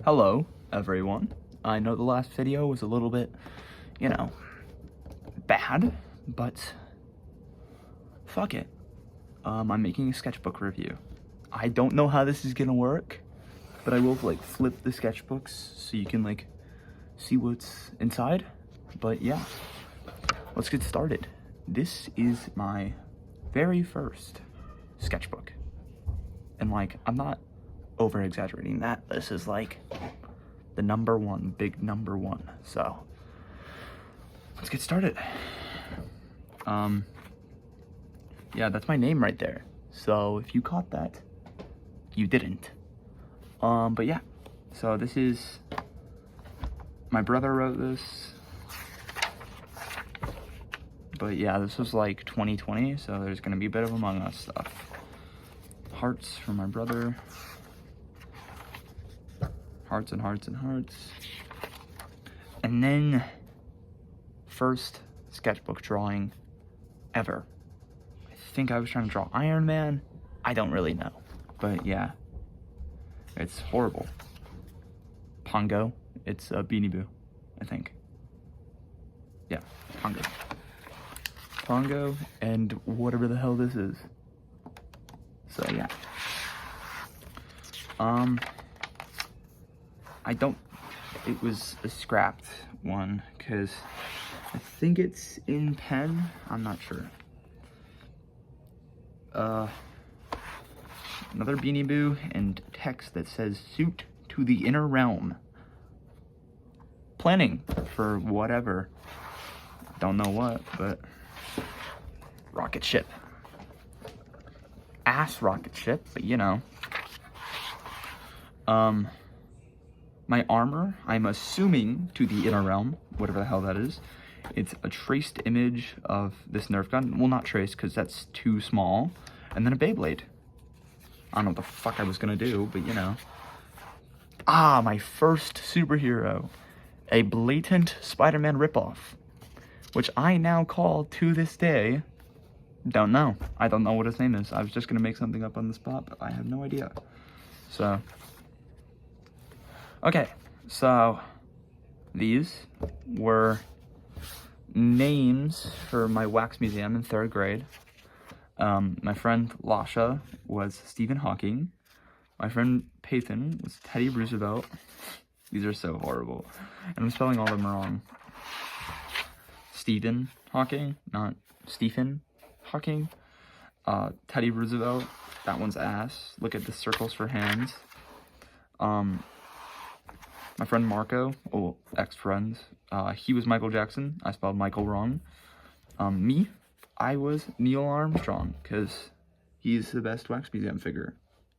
Hello, everyone. I know the last video was a little bit, bad, but fuck it. I'm making a sketchbook review. I don't know how this is gonna work, but I will flip the sketchbooks so you can see what's inside. But yeah, let's get started. This is my very first sketchbook. And I'm not over exaggerating that. This is the big number one. So let's get started. Yeah, that's my name right there. So if you caught that, you didn't. But yeah, so this is, my brother wrote this. But yeah, this was 2020, so there's gonna be a bit of Among Us stuff. Hearts for my brother. Hearts and hearts and hearts. And then, first sketchbook drawing ever. I think I was trying to draw Iron Man. I don't really know. But yeah, it's horrible. Pongo. It's a Beanie Boo, I think. Yeah, Pongo. Pongo and whatever the hell this is. So yeah. It was a scrapped one because I think it's in pen. I'm not sure. Another Beanie Boo and text that says suit to the inner realm. Planning for whatever. Don't know what, but rocket ship. Ass rocket ship, but my armor, I'm assuming to the inner realm, whatever the hell that is. It's a traced image of this Nerf gun. Well, not traced, because that's too small. And then a Beyblade. I don't know what the fuck I was gonna do, but my first superhero. A blatant Spider-Man ripoff. Which I now call, to this day, don't know. I don't know what his name is. I was just gonna make something up on the spot, but I have no idea. So, okay, so these were names for my wax museum in 3rd grade. My friend Lasha was Stephen Hawking. My friend Pathan was Teddy Roosevelt. These are so horrible. And I'm spelling all of them wrong. Stephen Hawking, not Stephen Hawking. Teddy Roosevelt, that one's ass. Look at the circles for hands. My friend Marco, ex-friends, he was Michael Jackson. I spelled Michael wrong. Me, I was Neil Armstrong, because he's the best wax museum figure.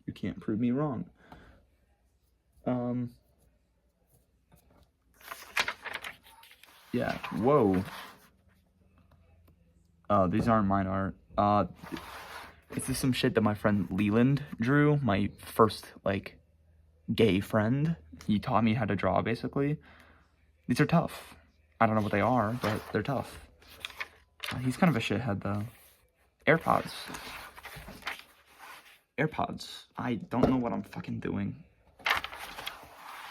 You can't prove me wrong. Yeah, whoa. These aren't mine art. This is some shit that my friend Leland drew, my first, gay friend. He taught me how to draw, basically. These are tough. I don't know what they are, but they're tough. He's kind of a shithead, though. AirPods. I don't know what I'm fucking doing.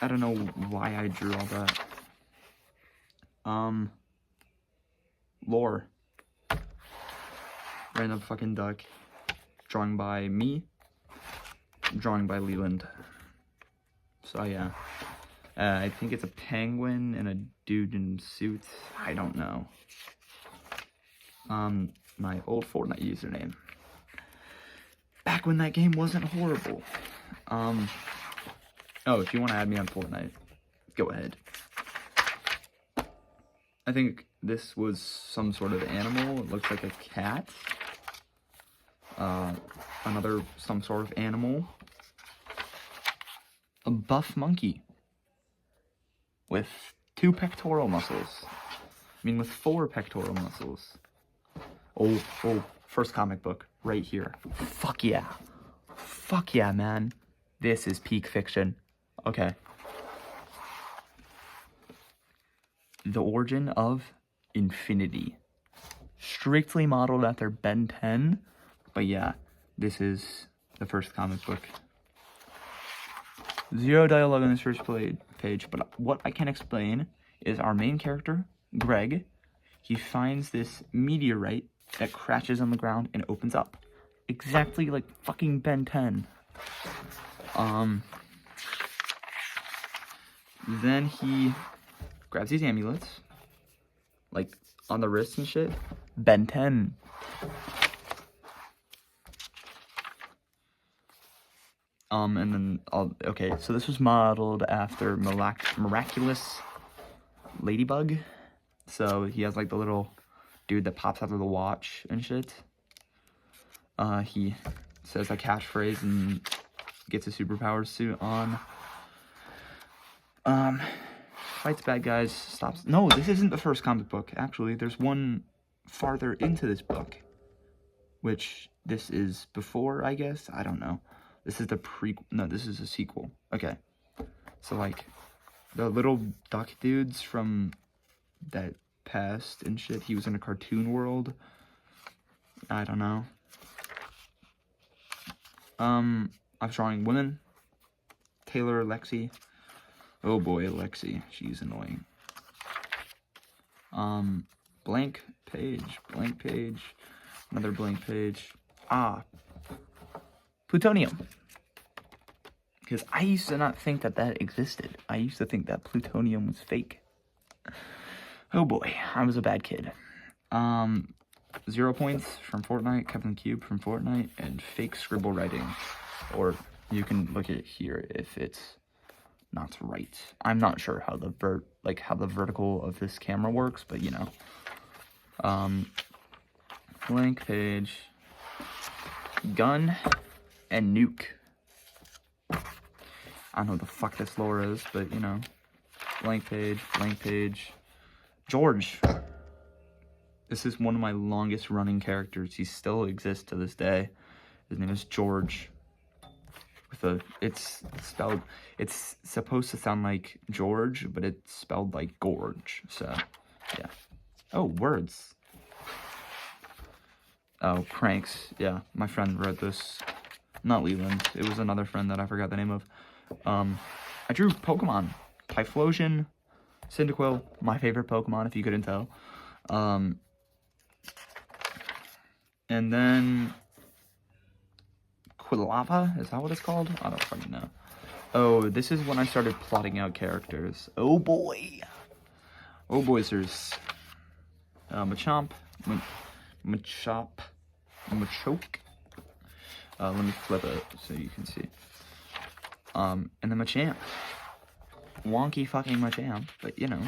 I don't know why I drew all that. Lore. Random fucking duck. Drawing by me. Drawing by Leland. So yeah. I think it's a penguin and a dude in suits. I don't know. My old Fortnite username. Back when that game wasn't horrible. Oh, if you want to add me on Fortnite, go ahead. I think this was some sort of animal. It looks like a cat. Some sort of animal. A buff monkey. With 2 pectoral muscles. With 4 pectoral muscles. Oh, first comic book, right here. Fuck yeah. Fuck yeah, man. This is peak fiction. Okay. The Origin of Infinity. Strictly modeled after Ben 10. But yeah, this is the first comic book. Zero dialogue on this first page, but what I can explain is our main character, Greg, he finds this meteorite that crashes on the ground and opens up. Exactly like fucking Ben 10. Then he grabs these amulets, like on the wrists and shit. Ben 10. And then, okay, so this was modeled after Miraculous Ladybug. So he has like the little dude that pops out of the watch and shit. He says a catchphrase and gets a superpower suit on. Fights bad guys, stops. No, this isn't the first comic book, actually. There's one farther into this book, which this is before, I guess. I don't know. This is the prequel. No, this is a sequel. Okay. So, like, the little duck dudes from that past and shit, he was in a cartoon world. I don't know. I'm drawing women. Taylor, Lexi. Oh boy, Lexi. She's annoying. Blank page. Another blank page. Plutonium. Because I used to not think that that existed. I used to think that plutonium was fake. Oh boy, I was a bad kid. 0 points from Fortnite, Kevin Cube from Fortnite, and fake scribble writing. Or you can look at it here if it's not right. I'm not sure how the vertical of this camera works, but you know. Blank page. Gun and nuke. I don't know what the fuck this lore is, but you know. Blank page. George. This is one of my longest running characters. He still exists to this day. His name is George. It's supposed to sound like George, but it's spelled like gorge. So, yeah. Oh, words. Oh, pranks. Yeah, my friend wrote this. Not Leland. It was another friend that I forgot the name of. I drew Pokemon. Typhlosion, Cyndaquil, my favorite Pokemon, if you couldn't tell. And then Quilava, is that what it's called? I don't fucking know. Oh, this is when I started plotting out characters. Oh boy. Oh boysers. Machamp. Machoke. Let me flip it so you can see. And then Machamp. Wonky fucking Machamp, but you know.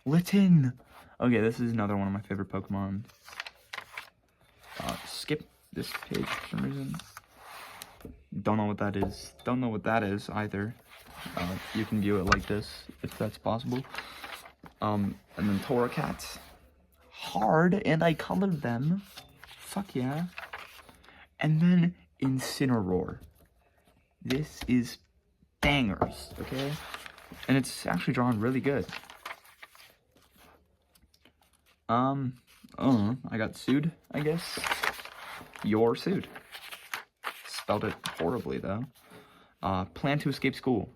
Litten. Okay, this is another one of my favorite Pokemon. Skip this page for some reason. Don't know what that is. Don't know what that is either. You can view it like this if that's possible. And then Toracats. Hard, and I colored them. Fuck yeah. And then Incineroar. This is bangers, okay? And it's actually drawn really good. I got sued, I guess. You're sued. Spelled it horribly, though. Plan to escape school.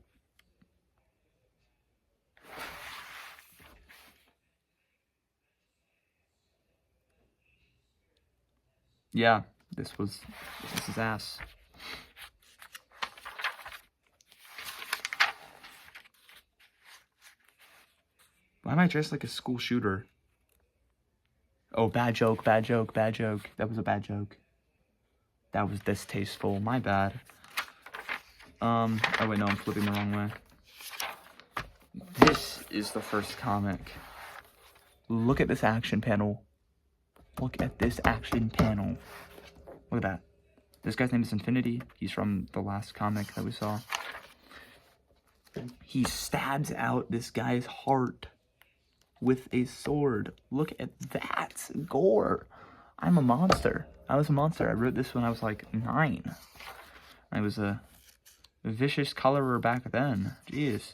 Yeah, this is ass. Why am I dressed like a school shooter? Oh, bad joke. That was a bad joke. That was distasteful. My bad. Oh wait, no, I'm flipping the wrong way. This is the first comic. Look at this action panel. Look at this action panel. Look at that. This guy's name is Infinity. He's from the last comic that we saw. He stabs out this guy's heart with a sword. Look at that gore. I'm a monster. I was a monster. I wrote this when I was like 9. I was a vicious colorer back then. Jeez.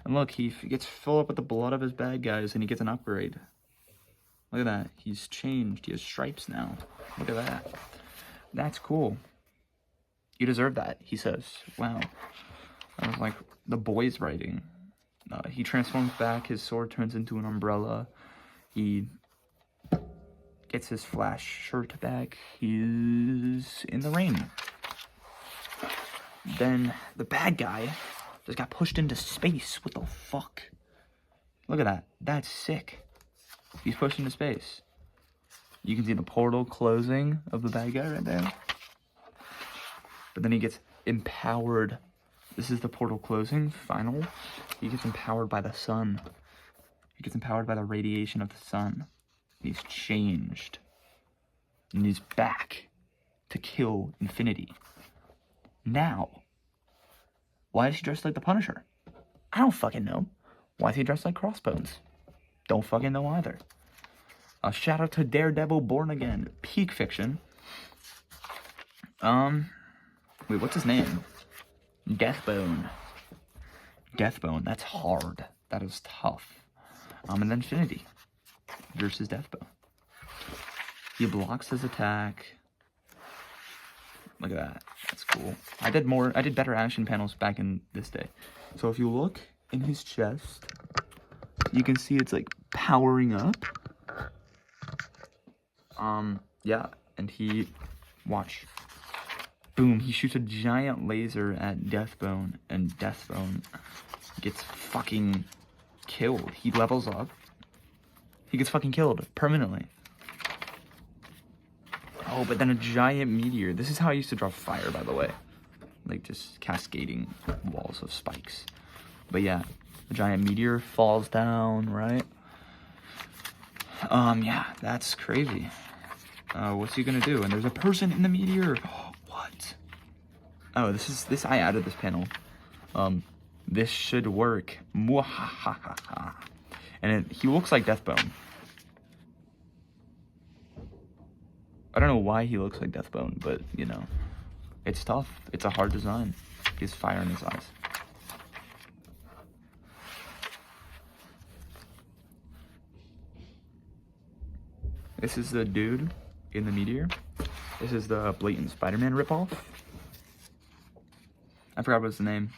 And look, he gets filled up with the blood of his bad guys and he gets an upgrade. Look at that. He's changed. He has stripes now. Look at that. That's cool. You deserve that, he says. Wow. That was like the boy's writing. He transforms back, his sword turns into an umbrella. He gets his Flash shirt back. He's in the rain. Then the bad guy just got pushed into space. What the fuck? Look at that. That's sick. He's pushed into space. You can see the portal closing of the bad guy right there. But then he gets empowered. This is the portal closing, final. He gets empowered by the sun. He gets empowered by the radiation of the sun. He's changed. And he's back to kill Infinity. Now, why is he dressed like the Punisher? I don't fucking know. Why is he dressed like Crossbones? Don't fucking know either. A shout out to Daredevil Born Again. Peak fiction. Wait, what's his name? Deathbone. Deathbone, that's hard. That is tough. And then Infinity versus Deathbone. He blocks his attack. Look at that. That's cool. I did better action panels back in this day. So if you look in his chest, you can see it's like powering up. Yeah, and watch. Boom, he shoots a giant laser at Deathbone, and Deathbone gets fucking killed. He levels up. He gets fucking killed permanently. Oh, but then a giant meteor. This is how I used to draw fire, by the way. Like, just cascading walls of spikes. But yeah, a giant meteor falls down, right? Yeah, that's crazy. What's he gonna do? And there's a person in the meteor. What? Oh, this I added this panel. This should work. Mwahahaha. And he looks like Deathbone. I don't know why he looks like Deathbone, but you know, it's tough. It's a hard design. He has fire in his eyes. This is the dude in the meteor. This is the blatant Spider-Man ripoff. I forgot what's the name.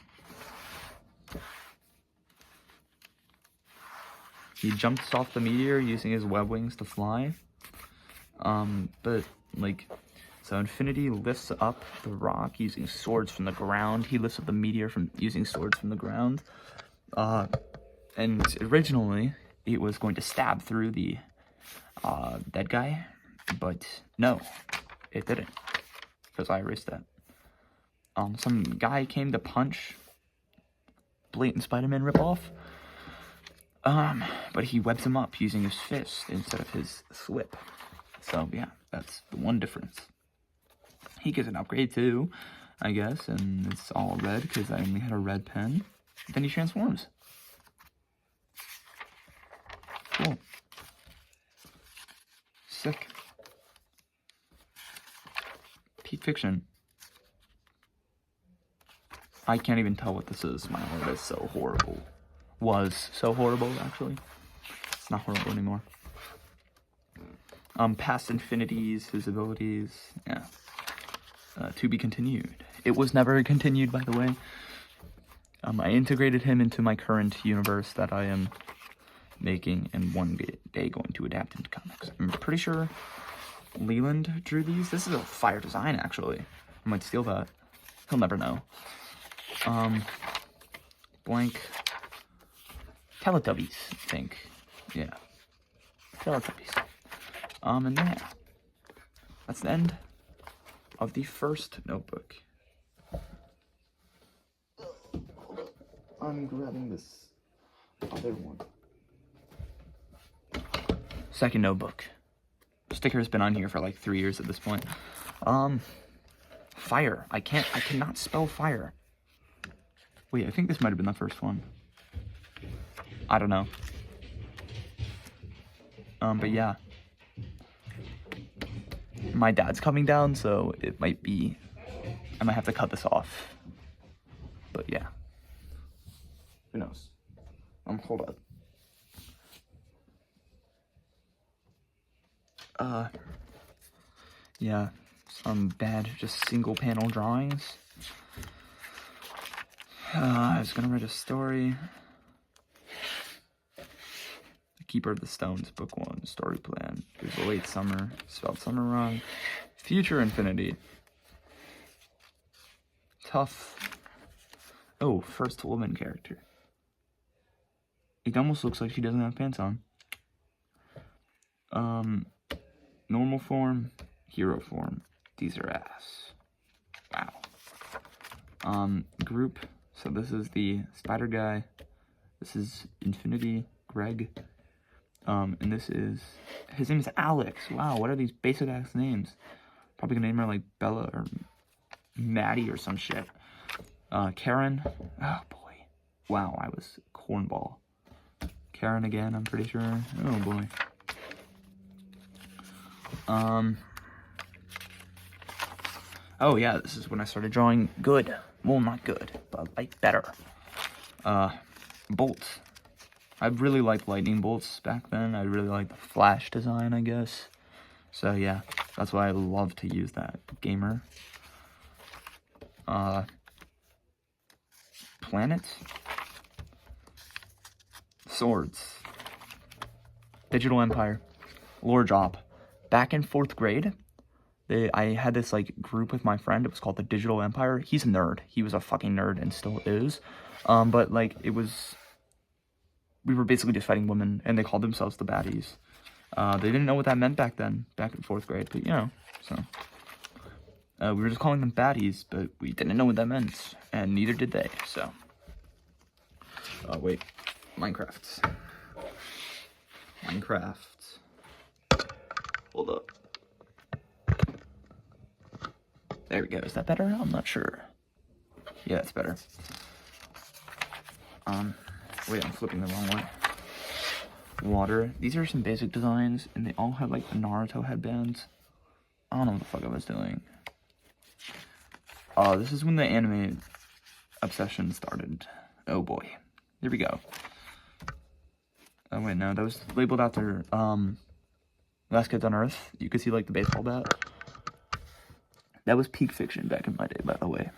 He jumps off the meteor using his web wings to fly. But like, so Infinity lifts up the rock using swords from the ground. He lifts up the meteor from using swords from the ground. And originally it was going to stab through the dead guy, but no, it didn't, because I erased that. Some guy came to punch blatant Spider-Man ripoff. But he webs him up using his fist instead of his whip. So yeah, that's the one difference. He gets an upgrade too, I guess, and it's all red because I only had a red pen. Then he transforms. Cool. Sick. Peak fiction. I can't even tell what this is. My art is so horrible. Was so horrible, actually. It's not horrible anymore. Past infinities, his abilities, yeah. To be continued. It was never continued, by the way. I integrated him into my current universe that I am making and one day going to adapt into comics. I'm pretty sure Leland drew these. This is a fire design, actually. I might steal that. He'll never know. Blank Teletubbies, I think. Yeah. Teletubbies. And then, yeah. That's the end of the first notebook. I'm grabbing this other one. Second notebook. Sticker's been on here for like 3 years at this point. Fire. I cannot spell fire. Wait, I think this might have been the first one. I don't know. But yeah. My dad's coming down, so it might be... I might have to cut this off. But yeah. Who knows? Hold up. Yeah. Some bad, just single panel drawings. I was gonna write a story. The Keeper of the Stones, Book 1, story plan. It was a late summer, spelled summer wrong. Future infinity. Tough. Oh, first woman character. It almost looks like she doesn't have pants on. Normal form, hero form. These are ass. Wow. Group. So this is the spider guy. This is Infinity, Greg. And this is, his name is Alex. Wow, what are these basic ass names? Probably gonna name her like Bella or Maddie or some shit. Karen. Oh boy. Wow, I was cornball. Karen again, I'm pretty sure. Oh boy. Oh yeah, this is when I started drawing good. Well, not good, but like better. Bolts. I really liked lightning bolts back then. I really liked the flash design, I guess. So yeah, that's why I love to use that. Gamer. Planets. Swords. Digital Empire. Lore drop. Back in 4th grade, I had this like group with my friend. It was called the Digital Empire. He's a nerd. He was a fucking nerd and still is. But like it was, we were basically just fighting women, and they called themselves the baddies. They didn't know what that meant back then, back in 4th grade. But you know, so we were just calling them baddies, but we didn't know what that meant, and neither did they. So, wait, Minecraft. Hold up. There we go. Is that better? I'm not sure. Yeah, it's better. Wait, I'm flipping the wrong way. Water. These are some basic designs, and they all have like the Naruto headbands. I don't know what the fuck I was doing. This is when the anime obsession started. Oh boy. Here we go. Oh wait, no, that was labeled after, Last Kids on Earth. You could see like the baseball bat. That was peak fiction back in my day, by the way.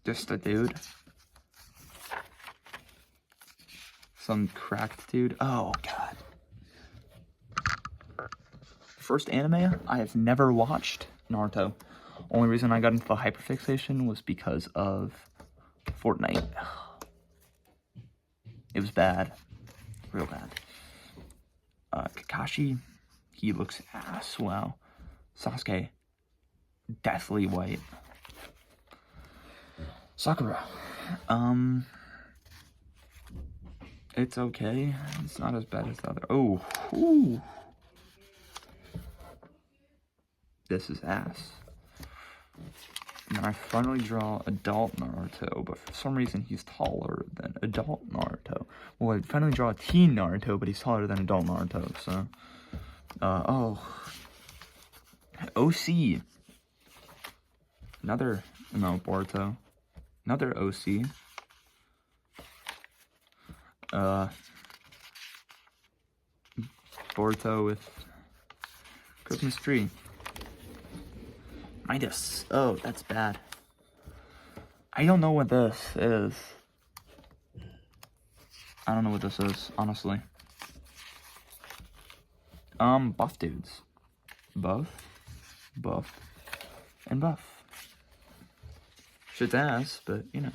Just a dude. Some cracked dude. Oh, God. First anime I have never watched, Naruto. Only reason I got into the hyperfixation was because of Fortnite. It was bad. Real bad. Kakashi, he looks ass. Wow. Sasuke, deathly white. Sakura, it's okay. It's not as bad as the other. Oh, ooh. This is ass. And then I finally draw adult Naruto, but for some reason he's taller than adult Naruto. Well, I finally draw a teen Naruto, but he's taller than adult Naruto, so. OC. Another, no, Boruto. Another OC. Boruto with Christmas tree. Midas. Oh, that's bad. I don't know what this is. I don't know what this is, honestly. Buff dudes. Buff, and buff. Shit's ass, but, you know.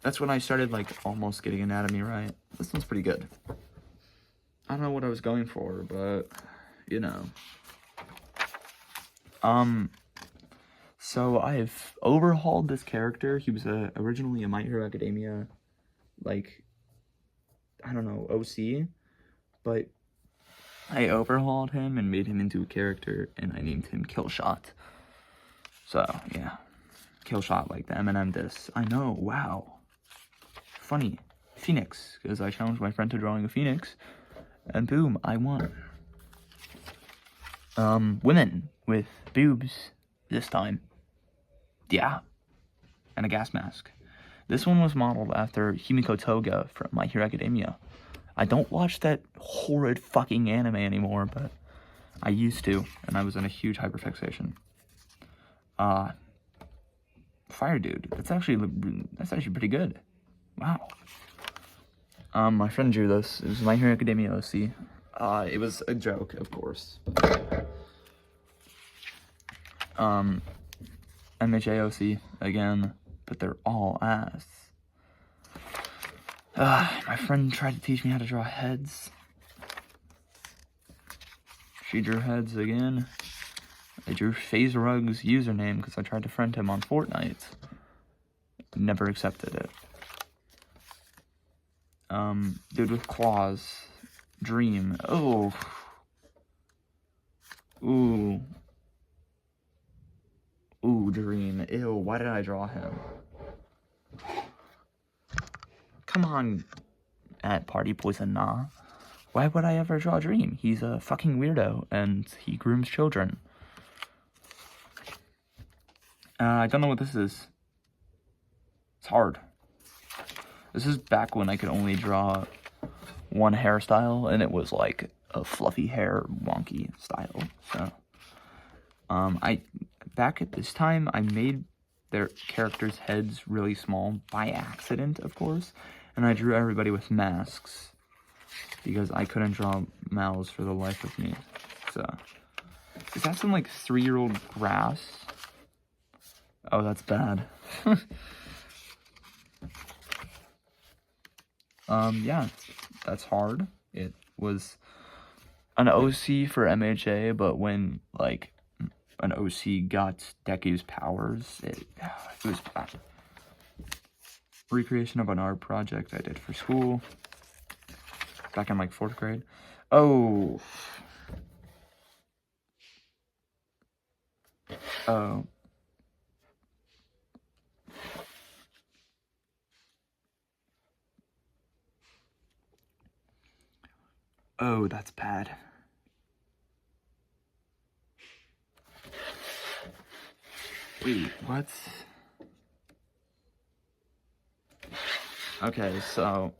That's when I started, like, almost getting anatomy right. This one's pretty good. I don't know what I was going for, but, you know. So I've overhauled this character. He was originally a My Hero Academia, like, I don't know, OC, but I overhauled him and made him into a character, and I named him Killshot. So, yeah. Killshot, like the Eminem diss. I know, wow. Funny. Phoenix, because I challenged my friend to drawing a phoenix, and boom, I won. Women with boobs this time. Yeah. And a gas mask. This one was modeled after Himiko Toga from My Hero Academia. I don't watch that horrid fucking anime anymore, but I used to, and I was in a huge hyperfixation. Fire Dude. That's actually pretty good. Wow. My friend drew this. It was My Hero Academia OC. It was a joke, of course. MHA OC again, but they're all ass. My friend tried to teach me how to draw heads. She drew heads again. I drew FaZe Rug's username because I tried to friend him on Fortnite. Never accepted it. Dude with claws. Dream. Oh. Ooh. Ooh, Dream. Ew, why did I draw him? Come on, at Party Poison, nah. Why would I ever draw Dream? He's a fucking weirdo, and he grooms children. I don't know what this is. It's hard. This is back when I could only draw one hairstyle, and it was like a fluffy hair, wonky style. So, back at this time, I made their characters' heads really small by accident, of course, and I drew everybody with masks because I couldn't draw mouths for the life of me. So, is that some like 3-year-old grass? Oh, that's bad. Yeah, that's hard. It was an OC for MHA, but when, like, an OC got Deku's powers, it was bad. Recreation of an art project I did for school. Back in, like, 4th grade. Oh. Oh. Oh, that's bad. Wait, what? Okay, so...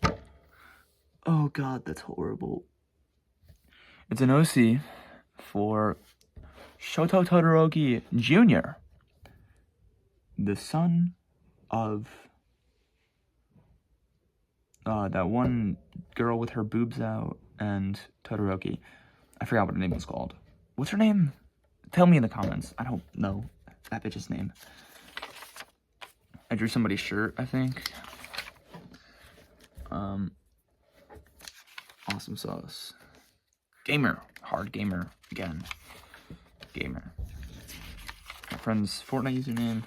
Oh god, that's horrible. It's an OC for Shoto Todoroki Jr., the son of that one girl with her boobs out and Todoroki. I forgot what her name was called. What's her name? Tell me in the comments. I don't know that bitch's name. I drew somebody's shirt, I think. Awesome sauce. Gamer. Hard gamer. Again. Gamer. My friend's Fortnite username.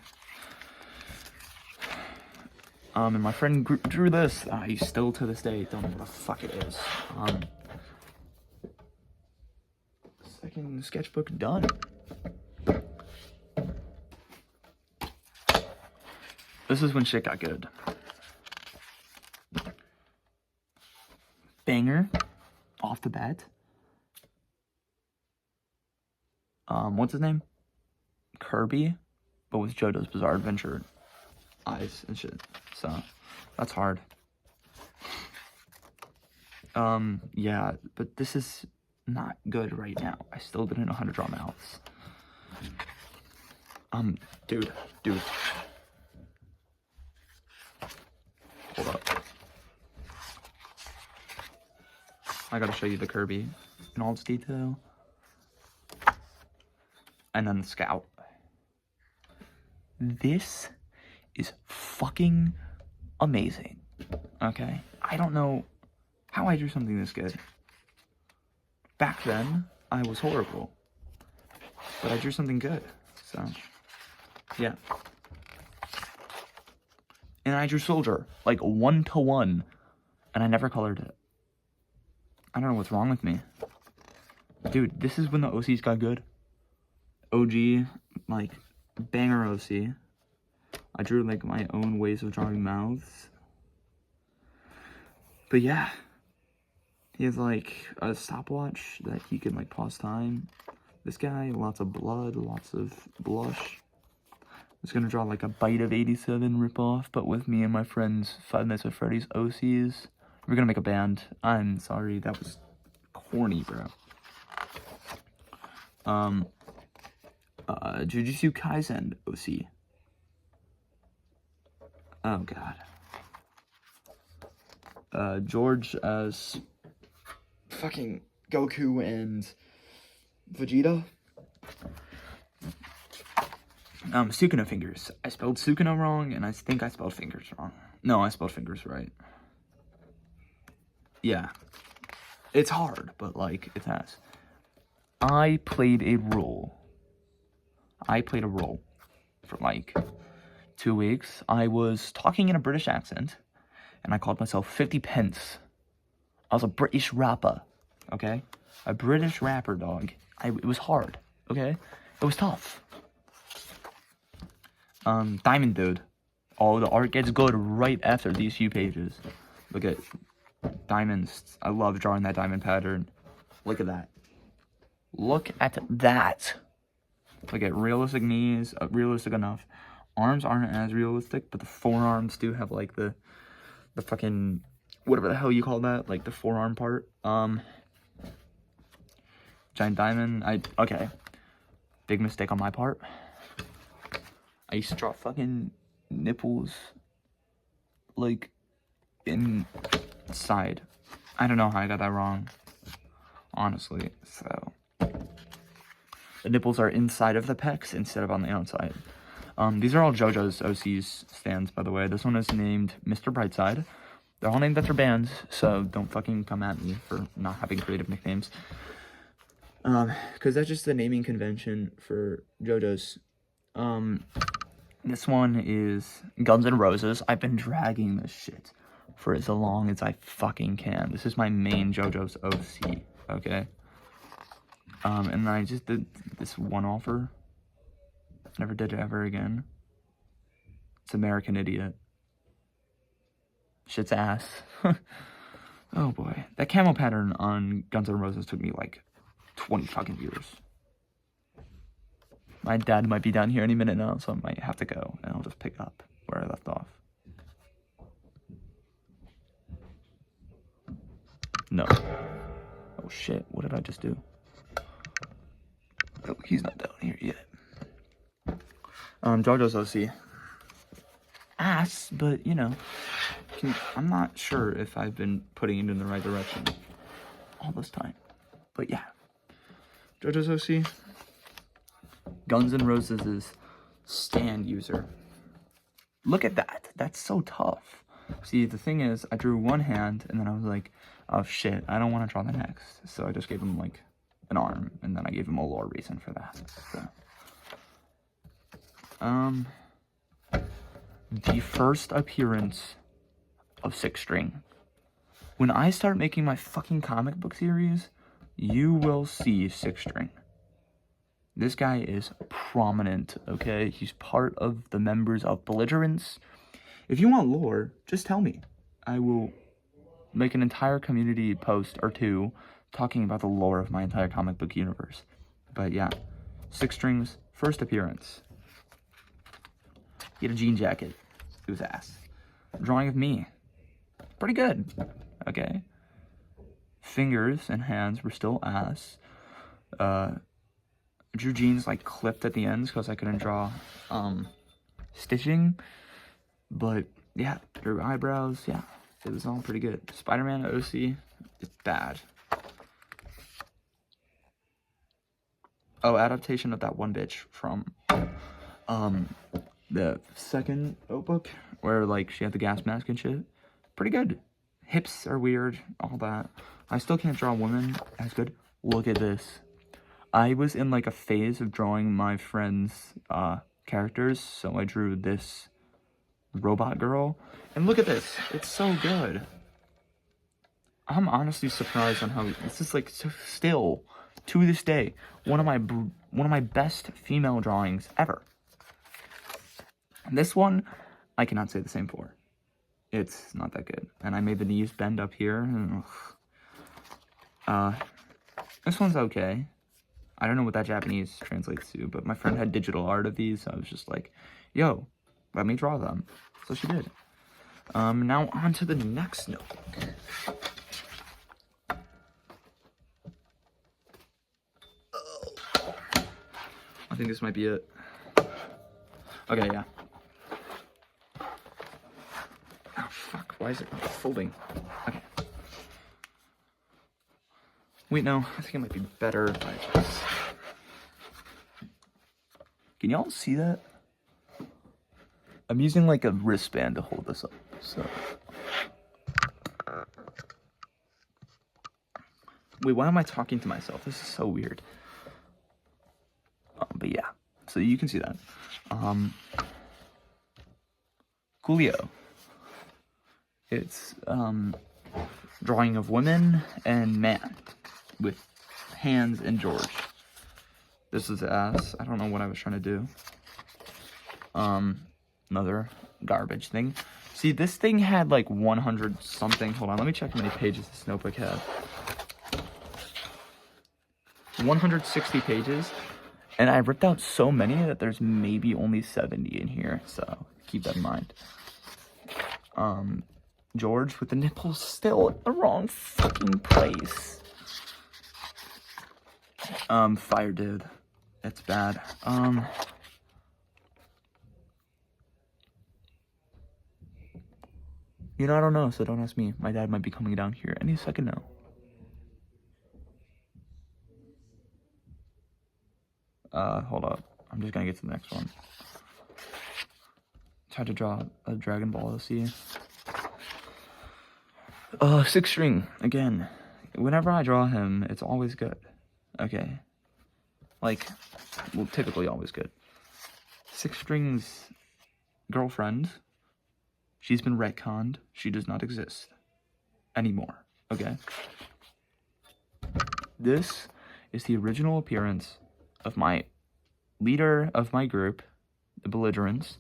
And my friend drew this. I still to this day don't know what the fuck it is. Second sketchbook done. This is when shit got good. Banger. Off the bat. What's his name? Kirby, but with JoJo's Bizarre Adventure eyes and shit. So, that's hard. Yeah, but this is not good right now. I still didn't know how to draw mouths. Dude. Hold up. I gotta show you the Kirby in all its detail. And then the Scout. This is fucking amazing. Okay? I don't know how I drew something this good. Back then, I was horrible. But I drew something good. So, yeah. And I drew Soldier, like 1-to-1. And I never colored it. I don't know what's wrong with me. Dude, this is when the OCs got good. OG, like, banger OC. I drew, like, my own ways of drawing mouths. But yeah. He has, like, a stopwatch that he can, like, pause time. This guy, lots of blood, lots of blush. I was gonna draw, like, a Bite of 87 ripoff, but with me and my friends, 5 Nights at Freddy's OCs. We're gonna make a band. I'm sorry, that was corny, bro. Jujutsu Kaisen OC. Oh god. George as fucking Goku and Vegeta. Sukuna fingers. I spelled Sukuna wrong, and I think I spelled fingers wrong. No, I spelled fingers right. Yeah. It's hard, but, like, it has. I played a role for, like, 2 weeks. I was talking in a British accent, and I called myself 50 Pence. I was a British rapper, okay? A British rapper, dog. It was hard, okay? It was tough. Diamond Dude. Oh, the art gets good right after these few pages. Look at diamonds. I love drawing that diamond pattern. Look at that. Look at that. Look at realistic knees, realistic enough. Arms aren't as realistic, but the forearms do have, like, the fucking, whatever the hell you call that, like, the forearm part. Giant diamond. Okay. Big mistake on my part. I used to draw fucking nipples, like, inside. I don't know how I got that wrong, honestly. So, the nipples are inside of the pecs instead of on the outside. These are all JoJo's OC's stands, by the way. This one is named Mr. Brightside. They're all named after bands, so don't fucking come at me for not having creative nicknames. Because that's just the naming convention for JoJo's. This one is Guns N' Roses. I've been dragging this shit for as long as I fucking can. This is my main JoJo's OC, okay? And I just did this one offer. Never did it ever again. It's American Idiot. Shit's ass. Oh boy. That camo pattern on Guns N' Roses took me like 20 fucking years. My dad might be down here any minute now, so I might have to go, and I'll just pick up where I left off. No. Oh shit, what did I just do? Oh, he's not down here yet. JoJo's OC. Ass, but, you know, I'm not sure if I've been putting it in the right direction all this time. But yeah. JoJo's OC. Guns N' Roses' stand user. Look at that. That's so tough. See, the thing is, I drew one hand, and then I was like, oh shit, I don't want to draw the next. So I just gave him, like, an arm, and then I gave him a lore reason for that. So. The first appearance of Six String. When I start making my fucking comic book series, you will see Six String. This guy is prominent, okay? He's part of the members of Belligerence. If you want lore, just tell me. I will make an entire community post or two talking about the lore of my entire comic book universe. But yeah, Six String's first appearance. He had a jean jacket. It was ass. Drawing of me. Pretty good, okay? Fingers and hands were still ass. Drew jeans like clipped at the ends because I couldn't draw stitching. But yeah, drew eyebrows. Yeah, it was all pretty good. Spider-Man OC, it's bad. Oh, adaptation of that one bitch from the second book where like she had the gas mask and shit. Pretty good. Hips are weird, all that. I still can't draw women as good. Look at this. I was in like a phase of drawing my friends' characters, so I drew this robot girl. And look at this. It's so good. I'm honestly surprised on how this is like so still to this day one of my best female drawings ever. This one I cannot say the same for. It's not that good. And I made the knees bend up here. This one's okay. I don't know what that Japanese translates to, but my friend had digital art of these, so I was just like, yo, let me draw them. So she did. Now on to the next notebook. I think this might be it. Okay, yeah. Oh, fuck. Why is it not folding? Okay. Wait, no. I think it might be better if I just... Can y'all see that? I'm using like a wristband to hold this up, so... Wait, why am I talking to myself? This is so weird. But yeah, so you can see that. Coolio. It's drawing of women and man with hands and George. This is ass. I don't know what I was trying to do. Another garbage thing. See, this thing had like 100 something. Hold on, let me check how many pages this notebook had. 160 pages, and I ripped out so many that there's maybe only 70 in here, so keep that in mind. George with the nipples still at the wrong fucking place. Fire dude. It's bad. You know, I don't know, so don't ask me. My dad might be coming down here any second now. Hold up. I'm just gonna get to the next one. Tried to draw a Dragon Ball, let's see. 6 string, again. Whenever I draw him, it's always good. Okay. Like, well, typically always good. 6 strings girlfriend. She's been retconned. She does not exist anymore. Okay. This is the original appearance of my leader of my group, the Belligerents.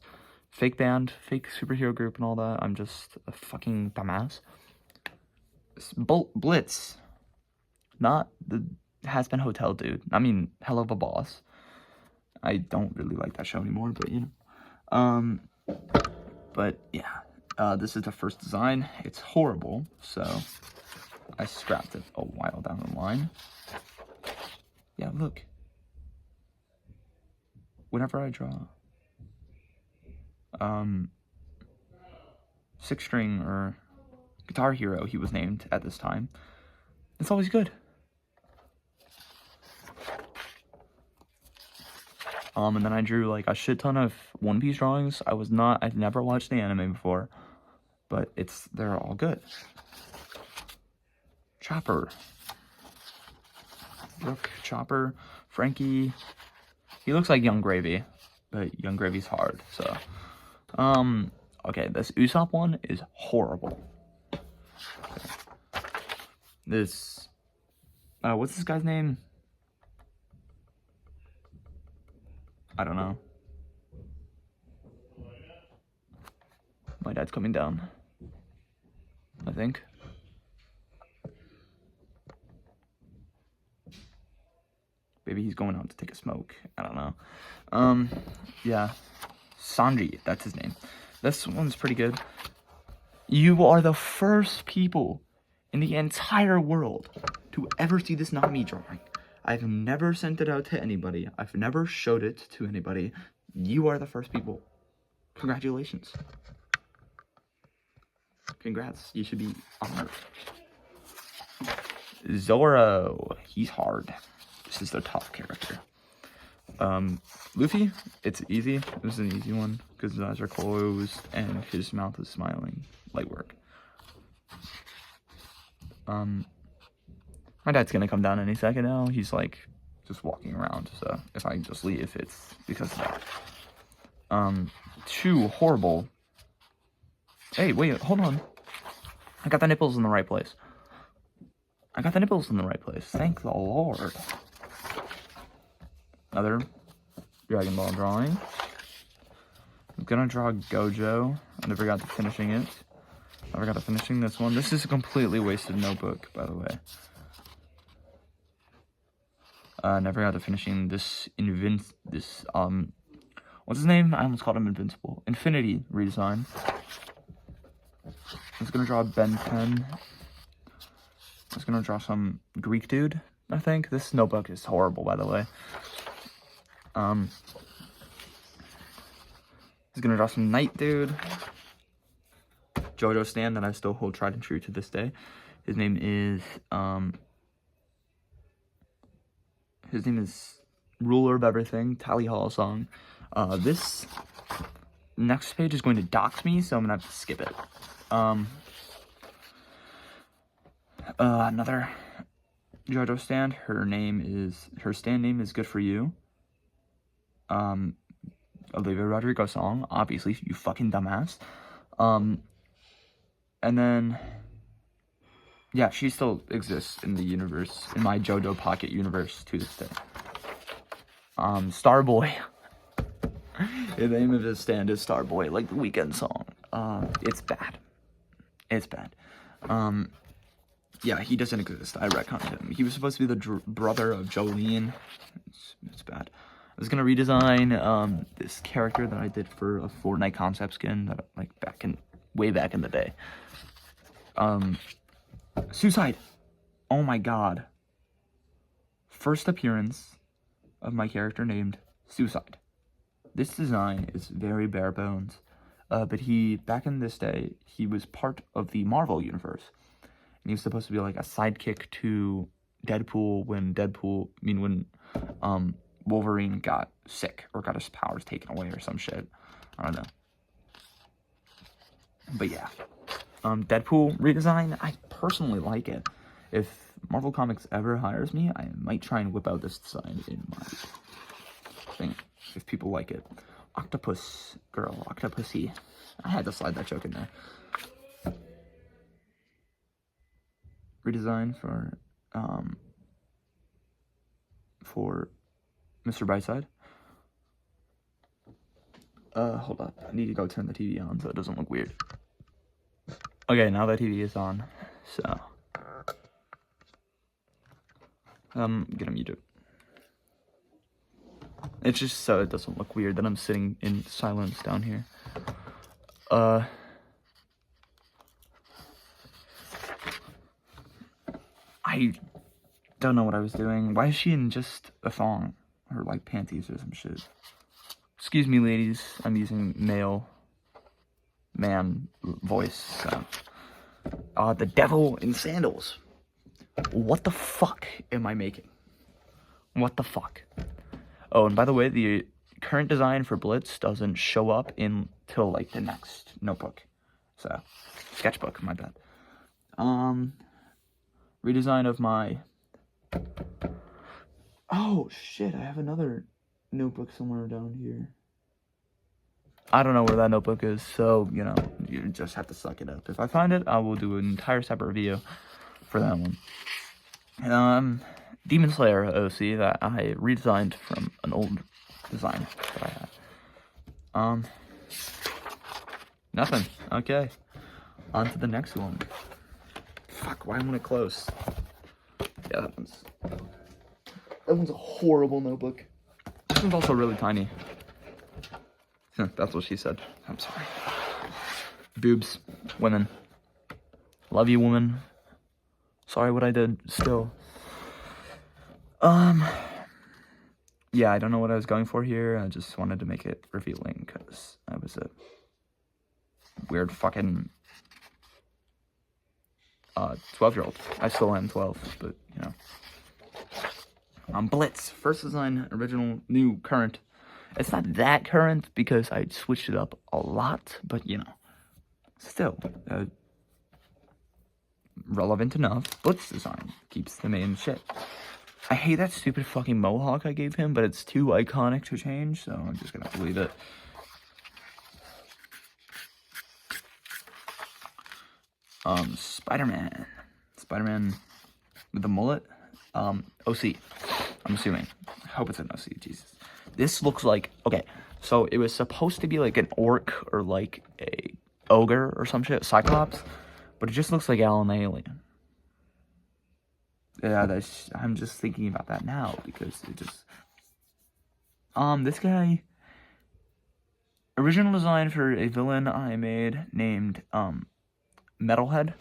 Fake band, fake superhero group and all that. I'm just a fucking dumbass. Blitz. Not the Has-Been Hotel dude. I mean, hell of a boss. I don't really like that show anymore, but you know. But yeah. This is the first design. It's horrible, so I scrapped it a while down the line. Yeah, look. Whenever I draw 6 string or Guitar Hero, he was named at this time, it's always good. And then I drew like a shit ton of One Piece drawings. I'd never watched the anime before, but they're all good. Chopper. Brooke, Chopper, Frankie. He looks like Young Gravy, but Young Gravy's hard, so. Okay, this Usopp one is horrible. Okay. This, what's this guy's name? I don't know. My dad's coming down, I think. Maybe he's going out to take a smoke. I don't know. Yeah. Sanji, that's his name. This one's pretty good. You are the first people in the entire world to ever see this Nami drawing. I've never sent it out to anybody. I've never showed it to anybody. You are the first people. Congratulations. Congrats. You should be honored. Zoro. He's hard. This is the tough character. Luffy, it's easy. It was an easy one because his eyes are closed and his mouth is smiling. Light work. My dad's gonna come down any second now. He's like just walking around, so if I just leave, it's because of that. 2 horrible. Hey, wait, hold on. I got the nipples in the right place. Thank the Lord. Another Dragon Ball drawing. I'm gonna draw Gojo. I never got to finishing it. Never got to finishing this one. This is a completely wasted notebook, by the way. Never got to finishing this what's his name? I almost called him Invincible. Infinity redesign. I was gonna draw Ben 10. I was gonna draw some Greek dude, I think. This notebook is horrible, by the way. He's gonna draw some Night Dude. JoJo stand that I still hold tried and true to this day. His name is Ruler of Everything, Tally Hall song. This next page is going to dox me, so I'm gonna have to skip it. Another JoJo stand. Her stand name is Good For You. Olivia Rodrigo song, obviously, you fucking dumbass. And then, yeah, she still exists in the universe, in my JoJo Pocket universe to this day. Starboy. The name of his stand is Starboy, like the Weeknd song. It's bad. It's bad. Yeah, he doesn't exist. I retconned him. He was supposed to be the brother of Jolene. It's bad. I was gonna redesign this character that I did for a Fortnite concept skin that like way back in the day. Suicide. Oh my god. First appearance of my character named Suicide. This design is very bare bones, but back in this day, he was part of the Marvel universe, and he was supposed to be like a sidekick to Deadpool when Wolverine got sick or got his powers taken away or some shit. I don't know. But yeah. Deadpool redesign, I personally like it. If Marvel Comics ever hires me, I might try and whip out this design in my thing, if people like it. Octopus girl, Octopussy. I had to slide that joke in there. Redesign for Mr. Brightside. Hold up. I need to go turn the TV on so it doesn't look weird. Okay, now the TV is on, so I'm gonna mute it. It's just so it doesn't look weird that I'm sitting in silence down here. I don't know what I was doing. Why is she in just a thong? Or like panties or some shit? Excuse me, ladies. I'm using man voice, so. The devil in sandals. What the fuck am I making? What the fuck? Oh, and by the way, the current design for Blitz doesn't show up until like the next notebook. So, sketchbook, my bad. Redesign of my... Oh, shit, I have another notebook somewhere down here. I don't know where that notebook is, so, you just have to suck it up. If I find it, I will do an entire separate video for that one. Demon Slayer OC that I redesigned from an old design that I had. Nothing. Okay. On to the next one. Fuck, why am I close? Yeah, that one's a horrible notebook. This one's also really tiny. That's what she said. I'm sorry. Boobs. Women. Love you, woman. Sorry what I did. Still. Yeah, I don't know what I was going for here. I just wanted to make it revealing because I was a weird fucking 12-year-old. I still am 12, but, Blitz. First design, original, new, current. It's not that current because I switched it up a lot, but, still, relevant enough. Blitz design keeps the main shit. I hate that stupid fucking mohawk I gave him, but it's too iconic to change, so I'm just gonna have to leave it. Spider-Man. Spider-Man with the mullet. OC. I'm assuming. I hope it's an OC, Jesus. This looks like, okay, so it was supposed to be like an orc or like a ogre or some shit, Cyclops, but it just looks like Alan Alien. Yeah, I'm just thinking about that now because it just, this guy, original design for a villain I made named, Metalhead.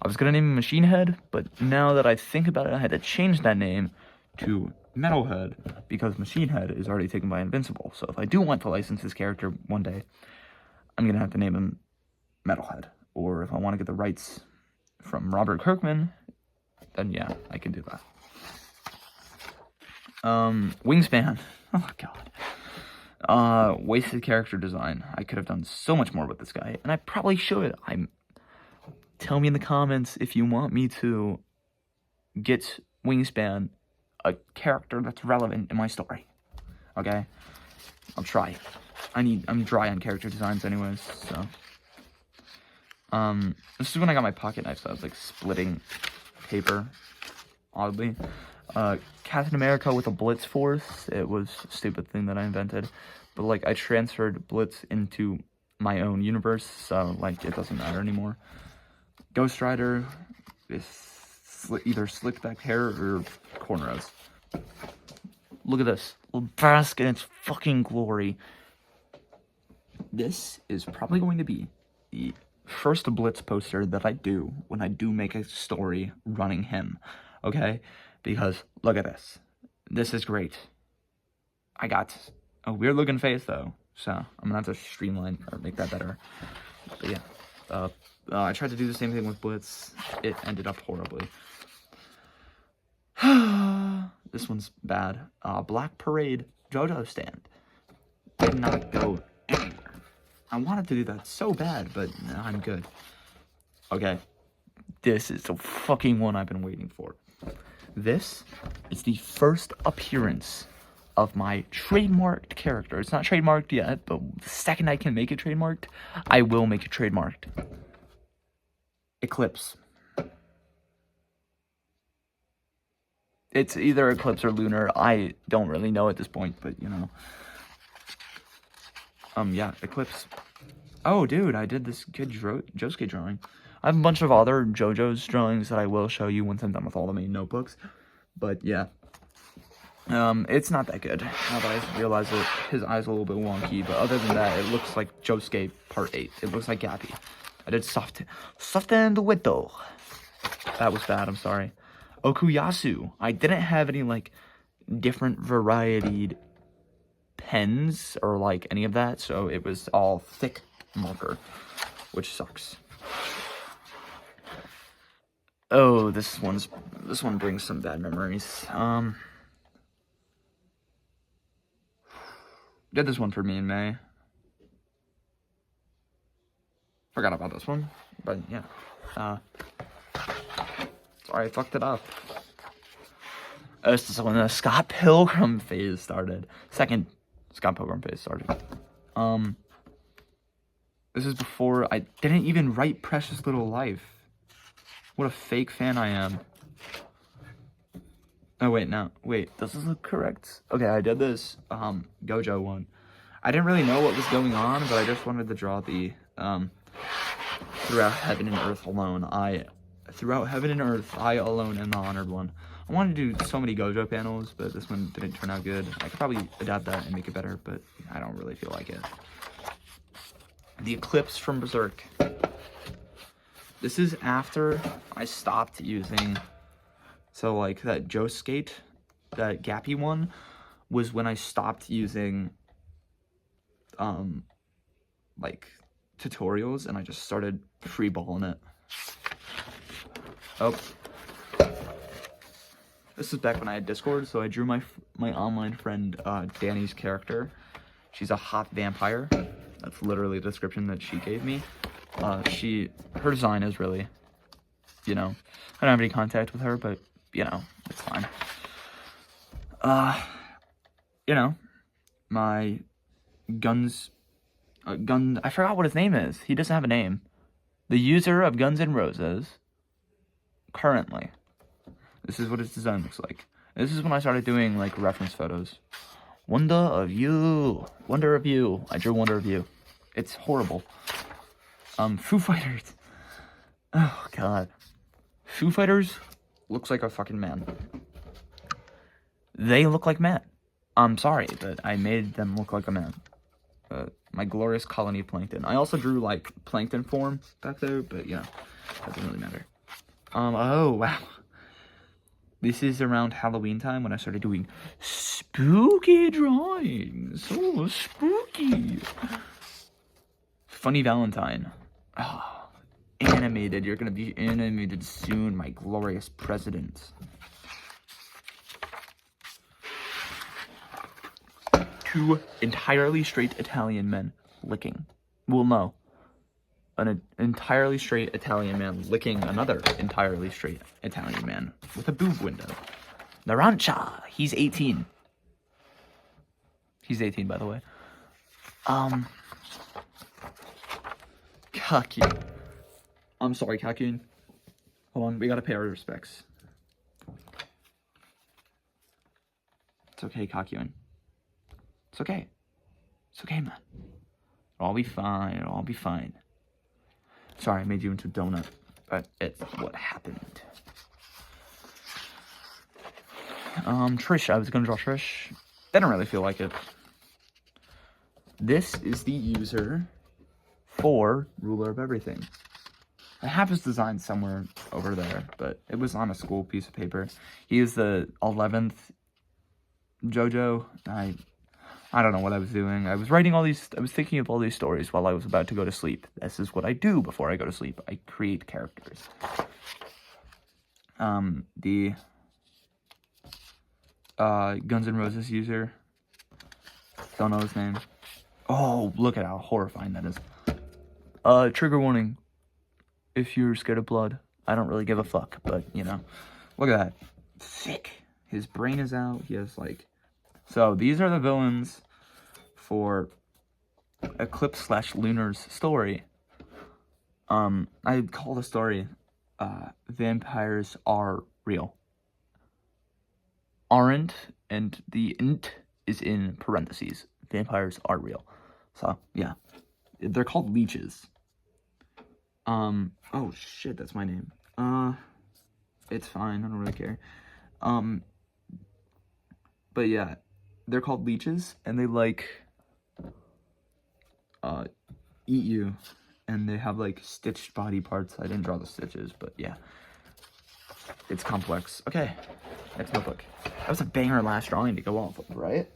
I was gonna name him Machine Head, but now that I think about it, I had to change that name to Metalhead, because Machine Head is already taken by Invincible. So if I do want to license this character one day, I'm going to have to name him Metalhead. Or if I want to get the rights from Robert Kirkman, then yeah, I can do that. Wingspan. Oh, God. Wasted character design. I could have done so much more with this guy, and I probably should. Tell me in the comments if you want me to get Wingspan a character that's relevant in my story. Okay? I'll try. I'm dry on character designs anyways, so. This is when I got my pocket knife, so I was like splitting paper, oddly. Captain America with a Blitz Force. It was a stupid thing that I invented. But like I transferred Blitz into my own universe, so like it doesn't matter anymore. Ghost Rider is either slicked back hair or cornrows. Look at this. Little bask in its fucking glory. This is probably going to be the first Blitz poster that I do when I do make a story running him. Okay? Because look at this. This is great. I got a weird looking face though, so I'm gonna have to streamline or make that better. But yeah. I tried to do the same thing with Blitz. It ended up horribly. This one's bad. Black Parade JoJo stand. Did not go anywhere. I wanted to do that so bad, but no, I'm good. Okay. This is the fucking one I've been waiting for. This is the first appearance of my trademarked character. It's not trademarked yet, but the second I can make it trademarked, I will make it trademarked. Eclipse. It's either Eclipse or Lunar. I don't really know at this point, but you know. Yeah, Eclipse. Oh, dude, I did this good Josuke drawing. I have a bunch of other JoJo's drawings that I will show you once I'm done with all the main notebooks. But yeah. It's not that good. Now that I realize it, his eye's a little bit wonky, but other than that, it looks like Josuke Part 8. It looks like Gappy. I did soft and Widow. That was bad, I'm sorry. Okuyasu. I didn't have any, like, different varied pens or, like, any of that, so it was all thick marker, which sucks. Oh, this one brings some bad memories. Did this one for me in May. Forgot about this one, but yeah. Sorry, I fucked it up. This is when the Scott Pilgrim phase started. Second Scott Pilgrim phase started. This is before I didn't even write Precious Little Life. What a fake fan I am. Oh, wait, no. Wait, does this look correct? Okay, I did this, Gojo one. I didn't really know what was going on, but I just wanted to draw the, Throughout Heaven and Earth Alone. Throughout Heaven and Earth, I alone am the honored one. I wanted to do so many Gojo panels, but this one didn't turn out good. I could probably adapt that and make it better, but I don't really feel like it. The Eclipse from Berserk. This is after I stopped using... So, like, that Josuke, that Gappy one, was when I stopped using, like, tutorials, and I just started freeballing it. Oh. This is back when I had Discord, so I drew my online friend, Danny's character. She's a hot vampire. That's literally the description that she gave me. Her design is really, you know, I don't have any contact with her, but... You know, it's fine. You know, my I forgot what his name is. He doesn't have a name. The user of Guns N' Roses, currently. This is what his design looks like. This is when I started doing, like, reference photos. Wonder of You. I drew Wonder of You. It's horrible. Foo Fighters. Oh, God. Foo Fighters... looks like a fucking man. They look like men. I'm sorry, but I made them look like a man. My glorious colony of plankton. I also drew, like, plankton form back there, but, you know, that doesn't really matter. Oh, wow. This is around Halloween time when I started doing spooky drawings. Oh, spooky. Funny Valentine. Oh, animated. You're gonna be animated soon, my glorious president. Two entirely straight Italian men licking. Well, no. An entirely straight Italian man licking another entirely straight Italian man with a boob window. Narancia. He's 18. He's 18, by the way. Kakyoin. I'm sorry, Kakyoin. Hold on, we gotta pay our respects. It's okay, Kakyoin. It's okay. It's okay, man. It'll all be fine. It'll all be fine. Sorry, I made you into a donut, but it's what happened. Trish, I was gonna draw Trish. Didn't really feel like it. This is the user for Ruler of Everything. I have his design somewhere over there, but it was on a school piece of paper. He is the 11th JoJo. I don't know what I was doing. I was thinking of all these stories while I was about to go to sleep. This is what I do before I go to sleep. I create characters. The Guns N' Roses user. Don't know his name. Oh, look at how horrifying that is. Trigger warning. If you're scared of blood. I don't really give a fuck, but, you know. Look at that. Sick. His brain is out. He has, like... So, these are the villains for Eclipse/Lunar's story. I'd call the story, Vampires Are Real. Aren't, and the int is in parentheses. Vampires are real. So, yeah. They're called leeches. Oh shit, that's my name. It's fine, I don't really care. But yeah, they're called leeches, and they, like, eat you, and they have, like, stitched body parts. I didn't draw the stitches, but yeah. It's complex. Okay, next notebook. That was a banger last drawing to go off of, right?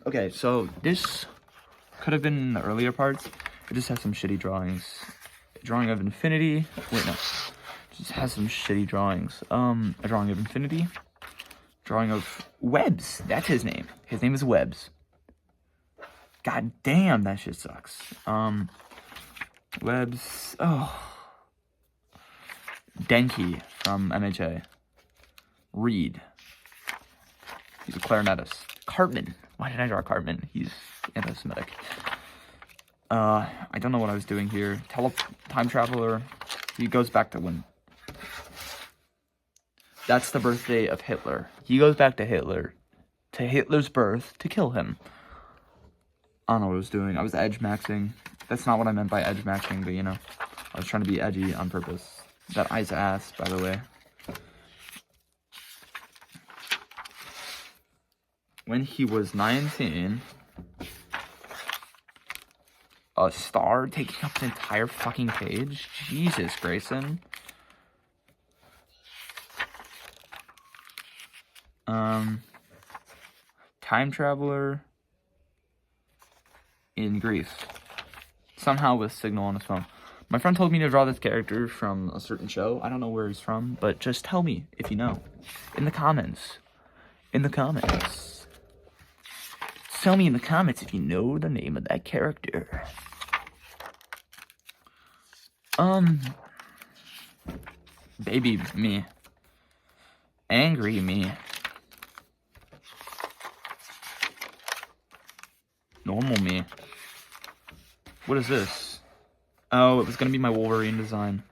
Okay, so this could have been in the earlier parts. It just has some shitty drawings. Drawing of infinity. Wait, no. It just has some shitty drawings. A drawing of infinity. Drawing of Webs. That's his name. His name is Webs. God damn, that shit sucks. Webs. Oh. Denki from MHA. Reed. He's a clarinetist. Cartman. Why did I draw Cartman? He's anti-Semitic. I don't know what I was doing here. Time traveler. He goes back to when. That's the birthday of Hitler. He goes back to Hitler. To Hitler's birth to kill him. I don't know what I was doing. I was edge maxing. That's not what I meant by edge maxing, but you know. I was trying to be edgy on purpose. That eye's ass, by the way. When he was 19, a star taking up the entire fucking page? Jesus, Grayson. Time traveler in Greece. Somehow with signal on his phone. My friend told me to draw this character from a certain show. I don't know where he's from, but just tell me if you know. In the comments. In the comments. Tell me in the comments if you know the name of that character. Baby me. Angry me. Normal me. What is this? Oh, it was gonna be my Wolverine design.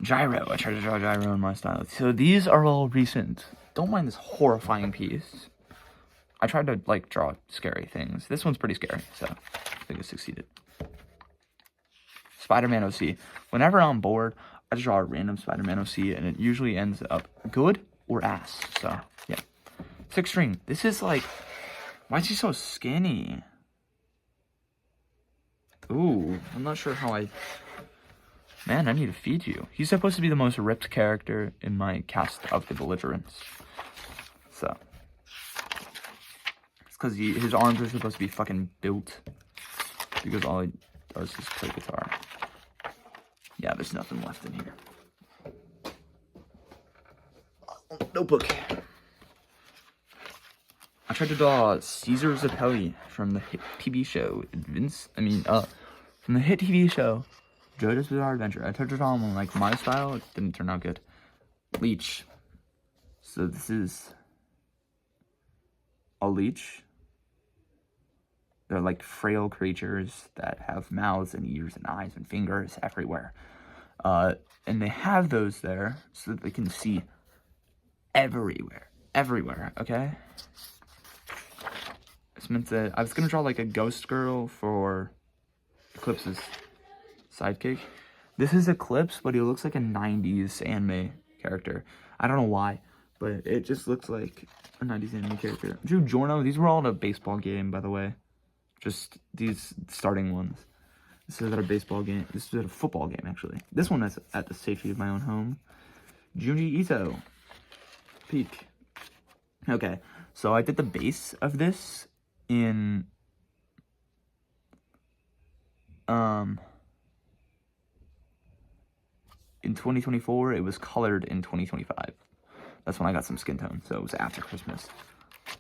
Gyro. I tried to draw Gyro in my style. So these are all recent. Don't mind this horrifying piece. I tried to, like, draw scary things. This one's pretty scary, so I think it succeeded. Spider-Man OC. Whenever I'm bored, I just draw a random Spider-Man OC, and it usually ends up good or ass. So, yeah. 6 string. This is, like... Why is he so skinny? Ooh, I'm not sure how I Man, I need to feed you. He's supposed to be the most ripped character in my cast of the Belligerents. So. It's because his arms are supposed to be fucking built. Because all he does is play guitar. Yeah, there's nothing left in here. Notebook. I tried to draw Caesar Zappelli from the hit TV show from the hit TV show JoJo's Bizarre Adventure. I tried to draw him in like my style. It didn't turn out good. Leech. So this is a leech. They're like frail creatures that have mouths and ears and eyes and fingers everywhere. And they have those there so that they can see everywhere, okay? It's meant to, I was gonna draw like a ghost girl for Eclipse's sidekick. This is Eclipse, but he looks like a 90s anime character. I don't know why, but it just looks like a 90s anime character. Drew Giorno, these were all in a baseball game, by the way. Just these starting ones. This is at a baseball game. This is at a football game, actually. This one is at the safety of my own home. Junji Ito. Peak. Okay, so I did the base of this in in 2024. It was colored in 2025. That's when I got some skin tone, so it was after Christmas.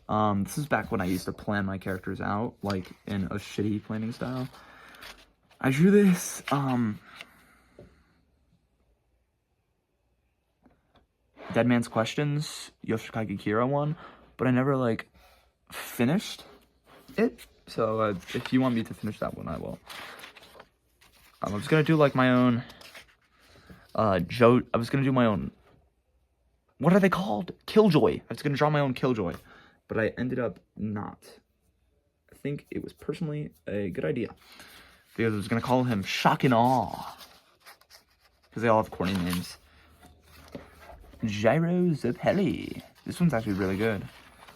This is back when I used to plan my characters out, like, in a shitty planning style. I drew this, Dead Man's Questions, Yoshikage Kira one, but I never, like, finished it, so, if you want me to finish that one, I will. I was gonna do, like, my own, I was gonna do my own, what are they called? Killjoy. I was gonna draw my own Killjoy, but I ended up not. I think it was personally a good idea, because I was gonna call him Shock and Awe, because they all have corny names. Gyro Zappelli. This one's actually really good.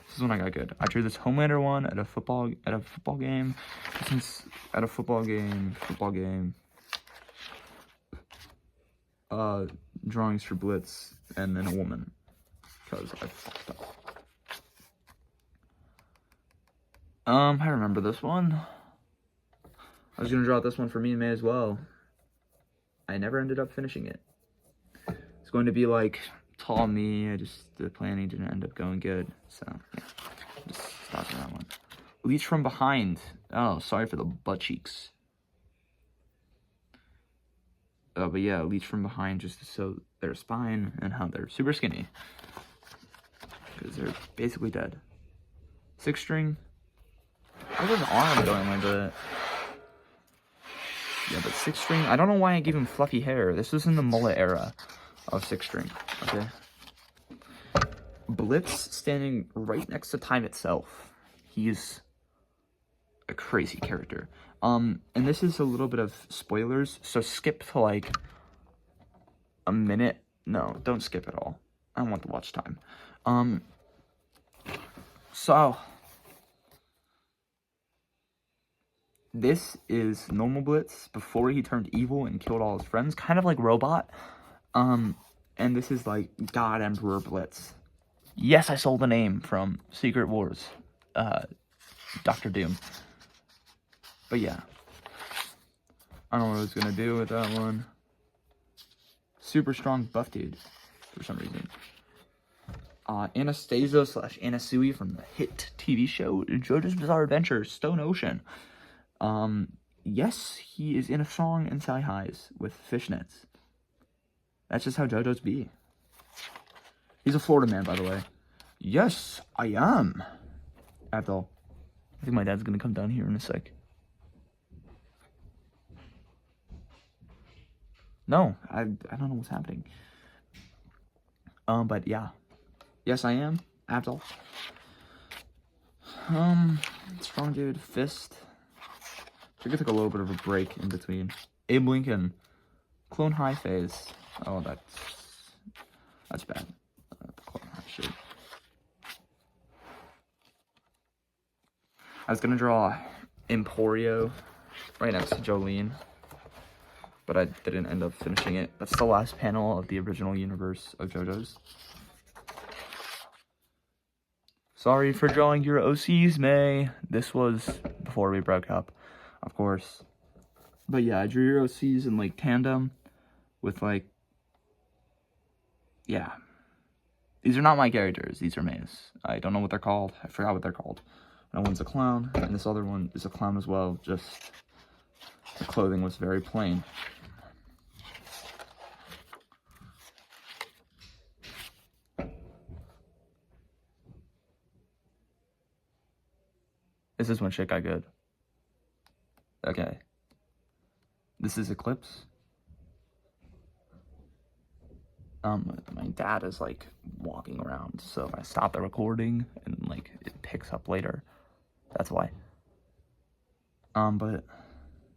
This is one I got good. I drew this Homelander one at a football game. This one's at a football game. Drawings for Blitz, and then a woman, because I fucked up. I remember this one. I was gonna draw this one for me and May as well. I never ended up finishing it. It's going to be like Tall Me. The planning didn't end up going good, so yeah, just stopped that one. Leech from Behind. Oh, sorry for the butt cheeks. But yeah, Leech from Behind, just to show their spine and how they're super skinny, because they're basically dead. 6-string. How's his arm going like that? Yeah, but 6-string, I don't know why I gave him fluffy hair. This was in the mullet era of 6-string, okay? Blitz standing right next to Time Itself. He's a crazy character. And this is a little bit of spoilers, so skip to like a minute. No, don't skip at all. I don't want the watch time. So this is normal Blitz before he turned evil and killed all his friends, kind of like Robot. And this is like God Emperor Blitz. Yes, I stole the name from Secret Wars, Dr. Doom. But yeah, I don't know what I was gonna do with that one. Super strong buff dude, for some reason. Anastasia / Anasui from the hit TV show JoJo's Bizarre Adventure, Stone Ocean. Yes, he is in a song in Sky Highs with fishnets. That's just how JoJo's be. He's a Florida man, by the way. Yes, I am. Abdul. I think my dad's gonna come down here in a sec. No, I don't know what's happening. But yeah. Yes, I am. Abdul. Strong dude. Fist. I could take a little bit of a break in between. Abe Lincoln. Clone High phase. Oh, that's bad. Clone High shit. I was gonna draw Emporio right next to Jolene. but I didn't end up finishing it. That's the last panel of the original universe of JoJo's. Sorry for drawing your OCs, May. This was before we broke up, of course. But yeah, I drew your OCs in like tandem with like, yeah. These are not my characters, these are May's. I don't know what they're called, I forgot what they're called. And one's a clown, and this other one is a clown as well, just the clothing was very plain. This is when shit got good. Okay. This is Eclipse. My dad is like walking around, so if I stop the recording and like it picks up later, that's why. But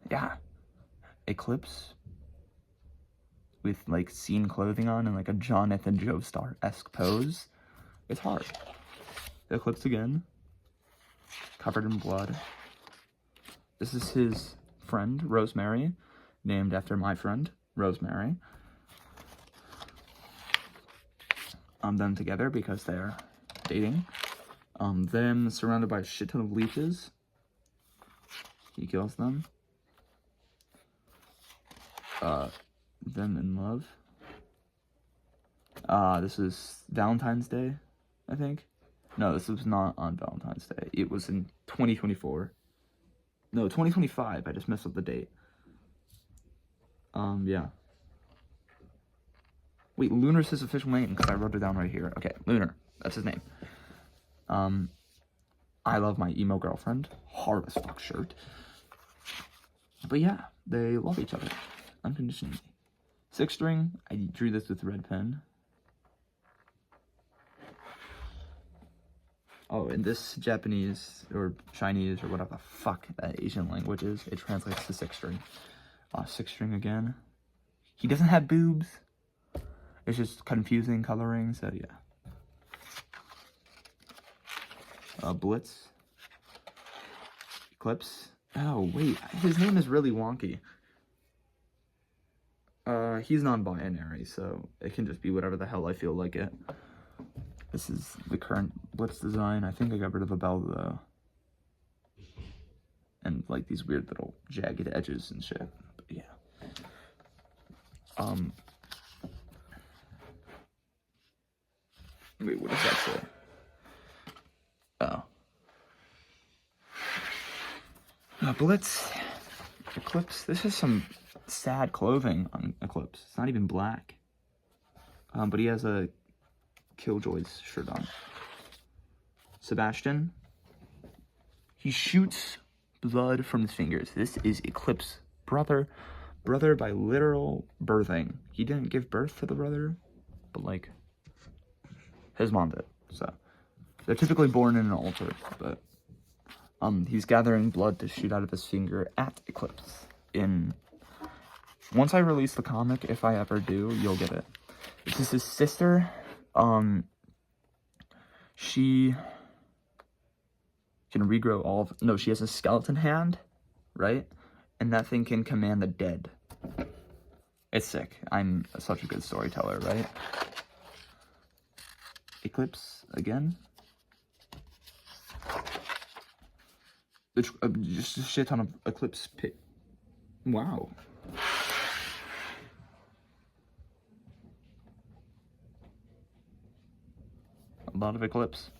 yeah, Eclipse with like scene clothing on and like a Jonathan Joestar-esque pose. It's hard. Eclipse again, covered in blood. This is his friend, Rosemary, named after my friend, Rosemary. Them together because they're dating. Them surrounded by a shit ton of leeches. He kills them. Them in love. This is Valentine's Day, I think. No, this was not on Valentine's Day. It was in 2024. No, 2025. I just messed up the date. Yeah. Wait, Lunar's his official name, because I wrote it down right here. Okay, Lunar. That's his name. I love my emo girlfriend. Hard as fuck shirt. But yeah, they love each other. Unconditionally. 6-string. I drew this with a red pen. Oh, and this Japanese, or Chinese, or whatever the fuck that Asian language is, it translates to 6-string. 6-string again. He doesn't have boobs. It's just confusing coloring, so yeah. Blitz. Eclipse. Oh, wait. His name is really wonky. He's non-binary, so it can just be whatever the hell I feel like it. This is the current Blitz design. I think I got rid of the bell, though. And, like, these weird little jagged edges and shit. But, yeah. Wait, what does that say? Oh. Blitz. Eclipse. This is some sad clothing on Eclipse. It's not even black. But he has a Killjoy's shirt on. Sebastian. He shoots blood from his fingers. This is Eclipse brother. Brother by literal birthing. He didn't give birth to the brother, but like his mom did. So they're typically born in an altar, but he's gathering blood to shoot out of his finger at Eclipse. Once I release the comic, if I ever do, you'll get it. This is his sister. She can regrow all of... No, she has a skeleton hand, right? And that thing can command the dead. It's sick. I'm such a good storyteller, right? Eclipse, again. Just a shit ton of Eclipse pit. Wow. A lot of Eclipse.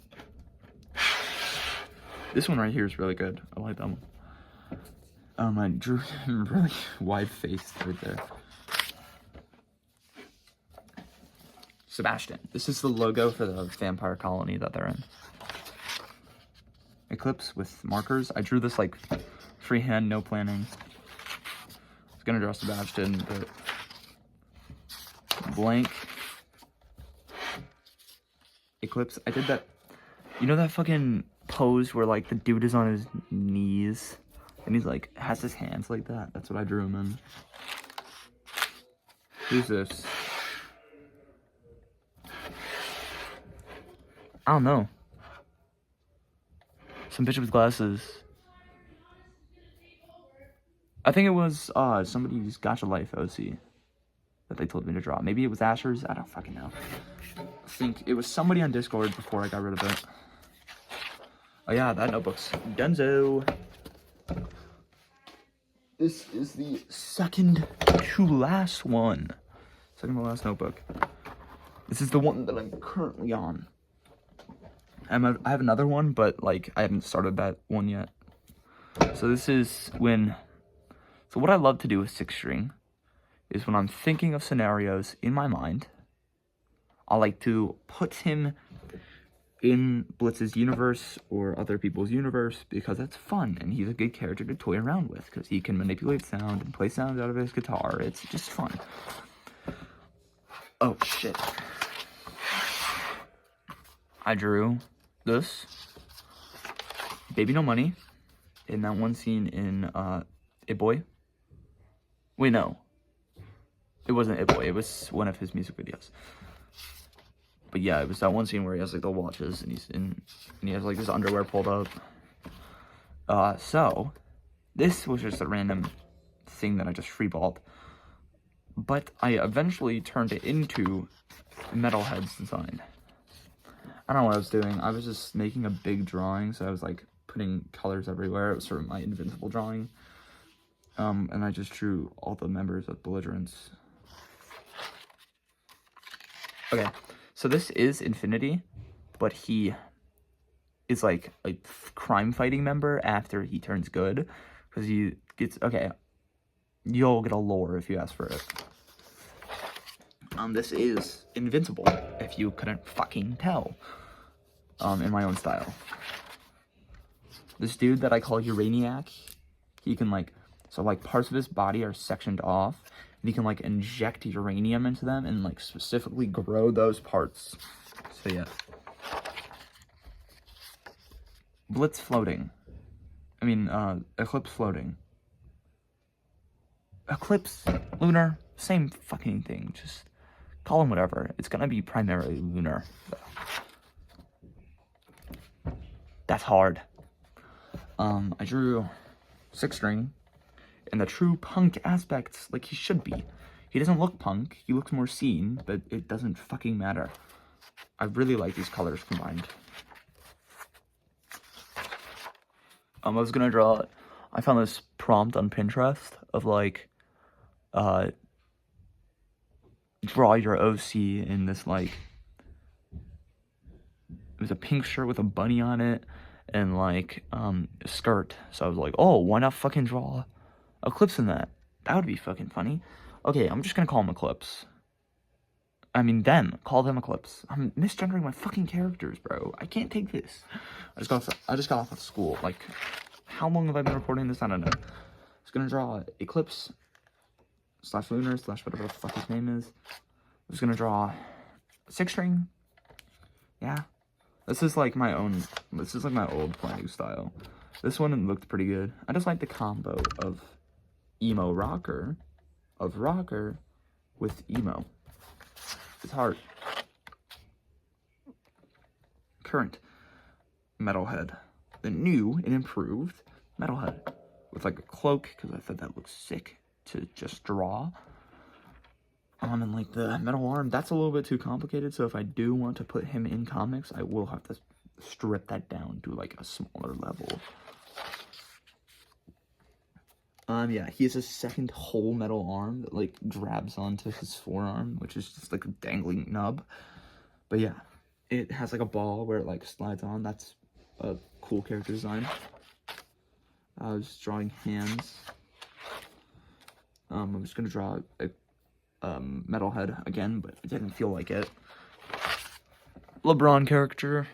This one right here is really good. I like that one. I drew him really wide-faced right there. Sebastian. This is the logo for the vampire colony that they're in. Eclipse with markers. I drew this like freehand, no planning. I was gonna draw Sebastian, but blank. Eclipse. I did that. You know that fucking pose where like the dude is on his knees and he's like has his hands like that? That's what I drew him in. Who's this? I don't know. Some bitch with glasses. I think it was somebody's Gotcha Life OC that they told me to draw. Maybe it was Asher's. I don't fucking know. I think it was somebody on Discord before I got rid of it. Oh yeah, that notebook's Dunzo. This is the second to last one. Second to last notebook. This is the one that I'm currently on. I have another one, but like I haven't started that one yet. So this is when. So what I love to do with 6-string is when I'm thinking of scenarios in my mind, I like to put him in Blitz's universe or other people's universe because it's fun and he's a good character to toy around with because he can manipulate sound and play sounds out of his guitar. It's just fun. Oh shit. I drew this Baby No Money in that one scene in It Boy. Wait, no. It wasn't It Boy, it was one of his music videos. But yeah, it was that one scene where he has like the watches and he has like his underwear pulled up. So this was just a random thing that I just freeballed. But I eventually turned it into Metalhead's design. I don't know what I was doing. I was just making a big drawing, so I was like putting colors everywhere. It was sort of my invincible drawing. And I just drew all the members of Belligerents. Okay. So this is Infinity, but he is like a crime fighting member after he turns good, because he gets, okay, you'll get a lore if you ask for it. This is Invincible, if you couldn't fucking tell, in my own style. This dude that I call Uraniac, he can like, so like parts of his body are sectioned off, and he can like inject uranium into them and like specifically grow those parts. So yeah. Blitz floating. I mean, Eclipse floating. Eclipse, lunar, same fucking thing. Just call him whatever. It's gonna be primarily lunar. That's hard. I drew 6-string. And the true punk aspects, like he should be. He doesn't look punk, he looks more scene, but it doesn't fucking matter. I really like these colors combined. I was gonna draw, I found this prompt on Pinterest of like, draw your OC in this like, it was a pink shirt with a bunny on it, and like, a skirt. So I was like, oh, why not fucking draw Eclipse in that? That would be fucking funny. Okay, I'm just gonna call him Eclipse. I mean, call them Eclipse. I'm misgendering my fucking characters, bro. I can't take this. I just got off of school. Like, how long have I been recording this? I don't know. I was gonna draw Eclipse / lunar / whatever the fuck his name is. I was gonna draw 6-string. Yeah. This is like my own, this is like my old planning style. This one looked pretty good. I just like the combo of emo rocker, with emo. It's hard. Current Metalhead. The new and improved Metalhead. With like a cloak, because I thought that looked sick to just draw. And like the metal arm, that's a little bit too complicated, so if I do want to put him in comics, I will have to strip that down to like a smaller level. Yeah, he has a second whole metal arm that like grabs onto his forearm, which is just like a dangling nub. But yeah, it has like a ball where it like slides on. That's a cool character design. I was drawing hands. I'm just gonna draw a Metalhead again, but it didn't feel like it. LeBron character.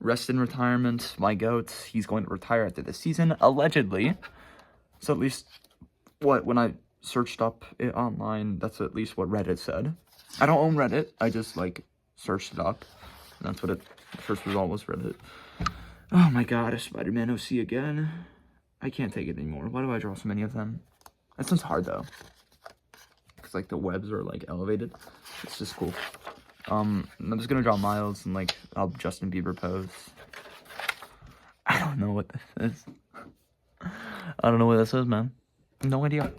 Rest in retirement, my goat. He's going to retire after this season, allegedly. So at least, when I searched up it online, that's at least what Reddit said. I don't own Reddit, I just, like, searched it up. And that's what the first result was, Reddit. Oh my god, a Spider-Man OC again. I can't take it anymore. Why do I draw so many of them? That sounds hard, though. Because, like, the webs are, like, elevated. It's just cool. I'm just gonna draw Miles and like Justin Bieber pose. I don't know what this is. I don't know what this is, man. No idea.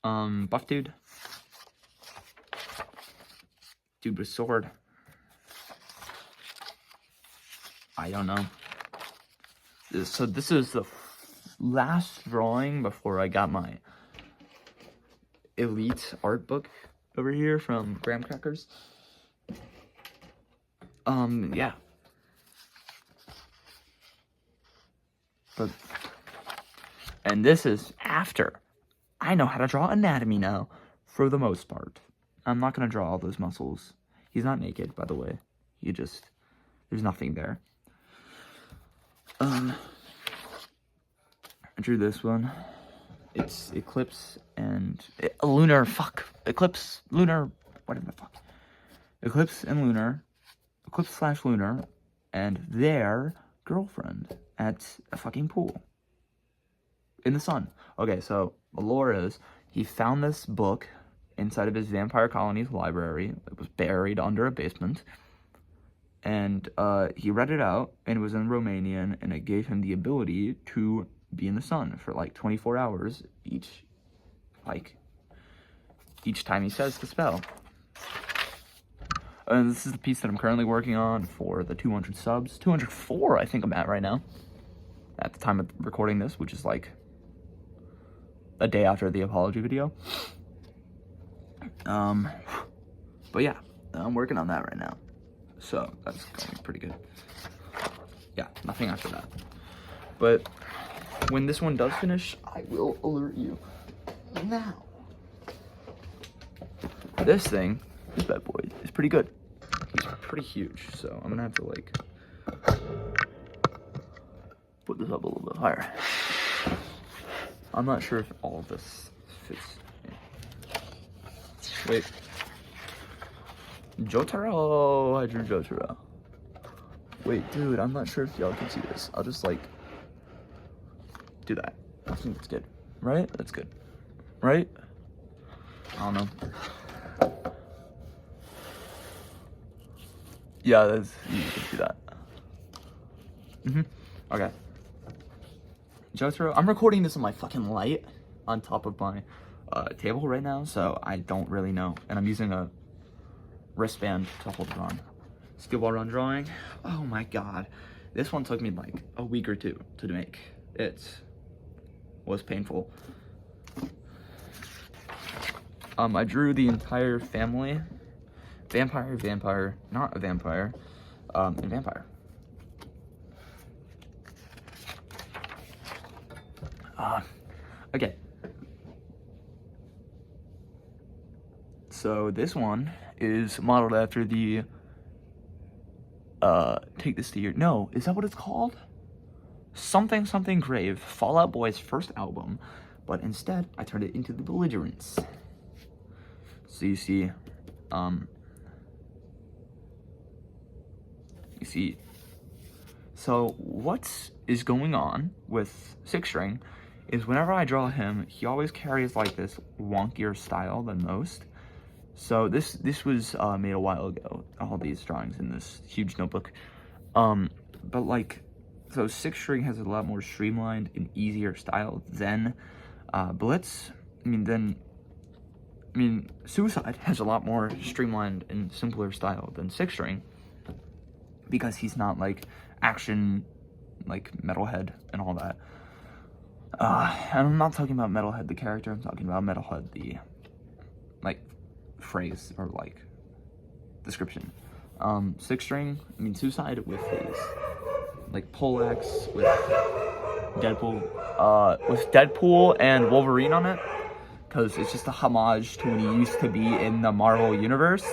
Buff dude. Dude with sword. I don't know. So this is the last drawing before I got my elite art book over here from Graham Crackers. Yeah. And this is after I know how to draw anatomy now, for the most part. I'm not gonna draw all those muscles. He's not naked, by the way. There's nothing there. I drew this one. It's Eclipse and Lunar. Eclipse, Lunar. Whatever the fuck. Eclipse and Lunar. Eclipse/Lunar, and their girlfriend at a fucking pool in the sun. Okay, so the lore is he found this book inside of his vampire colony's library. It was buried under a basement. And he read it out, and it was in Romanian, and it gave him the ability to be in the sun for like 24 hours each time he says the spell. And this is the piece that I'm currently working on for the 200 subs. 204, I think I'm at right now. At the time of recording this, which is like a day after the apology video. But yeah, I'm working on that right now. So that's going pretty good. Yeah, nothing after that. But when this one does finish, I will alert you now. This thing, this bad boy, is pretty good. He's pretty huge, so I'm gonna have to like put this up a little bit higher. I'm not sure if all of this fits in. Wait. Jotaro! I drew Jotaro. Wait, dude, I'm not sure if y'all can see this. I'll just like do that. I think that's good. Right? That's good. Right? I don't know. Yeah, that's, you can see that. Okay. Jotaro. I'm recording this on my fucking light on top of my table right now, so I don't really know. And I'm using a wristband to hold it on. Skill ball run drawing. Oh my god. This one took me like a week or two to make. It was painful. I drew the entire family. Vampire, not a vampire, and vampire. Okay. So this one is modeled after the, take this to your, no, is that what it's called? Something Grave, Fall Out Boy's first album, but instead I turned it into the Belligerents. So you see, so what is going on with Six String is whenever I draw him, he always carries like this wonkier style than most. So this was made a while ago, all these drawings in this huge notebook. But like, so Six String has a lot more streamlined and easier style than Blitz. Suicide has a lot more streamlined and simpler style than Six String, because he's not like action, like Metalhead and all that. And I'm not talking about Metalhead the character, I'm talking about Metalhead the like phrase or like description. Six String, Suicide with his like poleaxe with Deadpool and Wolverine on it, because it's just a homage to when he used to be in the Marvel universe.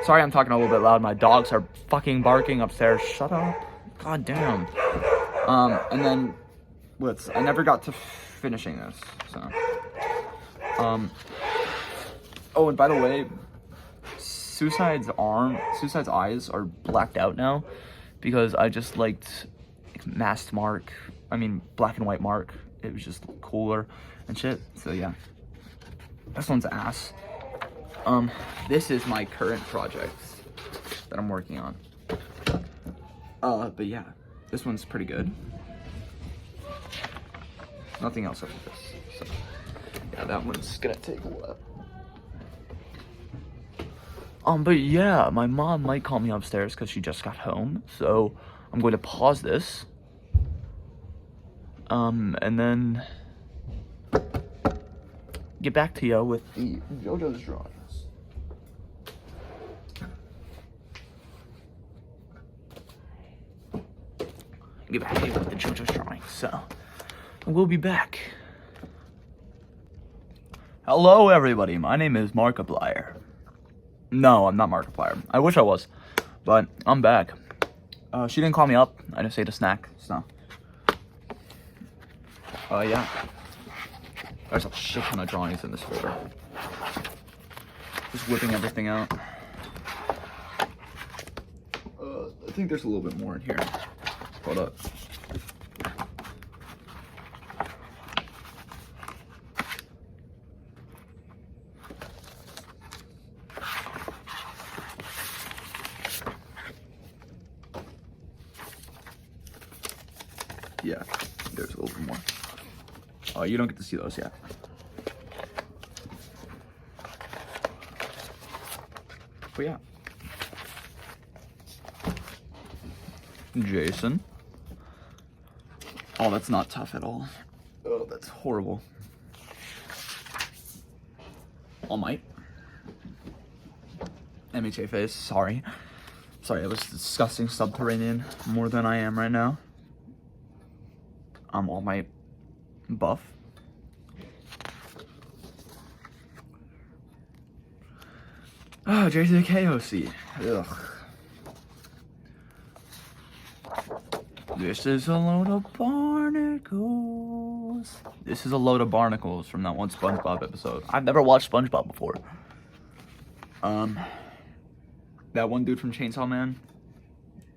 Sorry, I'm talking a little bit loud. My dogs are fucking barking upstairs. Shut up. God damn. And then I never got to finishing this, so. Oh, and by the way, Suicide's eyes are blacked out now, because I just liked masked Mark. Black and white Mark. It was just cooler and shit. So yeah, this one's ass. This is my current project that I'm working on. But yeah, This one's pretty good. Nothing else after this. So, yeah, that one's gonna take a while. But yeah, my mom might call me upstairs because she just got home, so I'm going to pause this. And then get back to you with the JoJo's drawings. Get back to you with the JoJo's drawings, so we'll be back. Hello, everybody. My name is Markiplier. No, I'm not Markiplier. I wish I was, but I'm back. She didn't call me up. I just ate a snack, so. Yeah. There's a shit ton of drawings in this folder. Just whipping everything out. I think there's a little bit more in here. Hold up. Yeah, there's a little bit more. Oh, you don't get to see those yet. But yeah. Jason. Oh, that's not tough at all. Oh, that's horrible. All Might. MHA face, sorry. Sorry, I was discussing Subterranean more than I am right now. All Might buff. Oh, JCKOC. Ugh. This is a load of barnacles. This is a load of barnacles from that one SpongeBob episode. I've never watched SpongeBob before. That one dude from Chainsaw Man.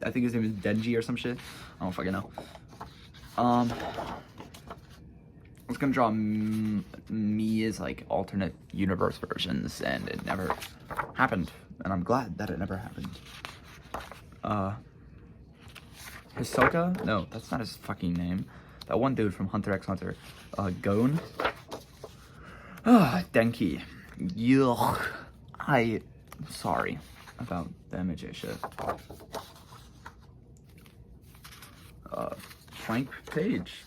I think his name is Denji or some shit. I don't fucking know. I was gonna draw me as like alternate universe versions, and it never happened. And I'm glad that it never happened. Hisoka? No, that's not his fucking name. That one dude from Hunter x Hunter. Gon? Denki. Yuck. I'm sorry about the MJ shit. Blank page.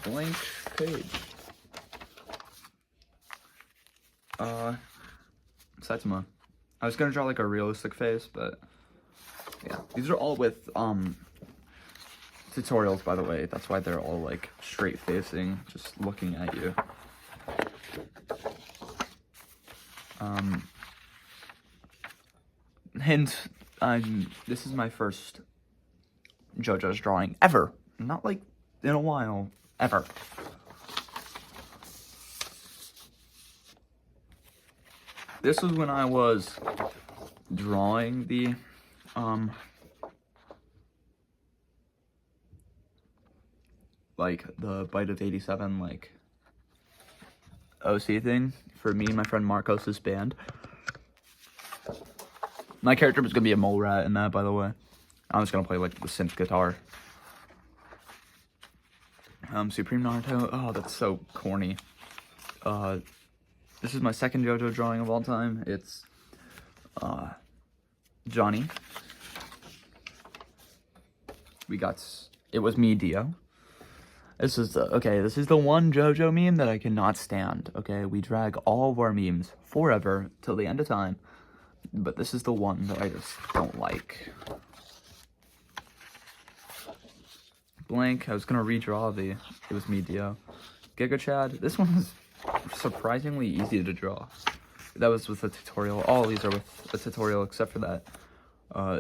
Blank page. Saitama. I was gonna draw like a realistic face, but yeah. These are all with tutorials, by the way. That's why they're all like straight facing, just looking at you. Hint, this is my first JoJo's drawing ever. Not like in a while, ever. This was when I was drawing the like the Bite of 87 like OC thing for me and my friend Marcos's band. My character was gonna be a mole rat in that, by the way. I was gonna play like the synth guitar. Supreme Naruto. Oh, that's so corny. This is my second JoJo drawing of all time. It's Johnny. It was me, Dio. This is the one JoJo meme that I cannot stand. Okay, we drag all of our memes forever till the end of time, but this is the one that I just don't like. Blank. I was gonna redraw it was me, Dio. Giga Chad. This one was surprisingly easy to draw. That was with a tutorial. All these are with a tutorial except for that.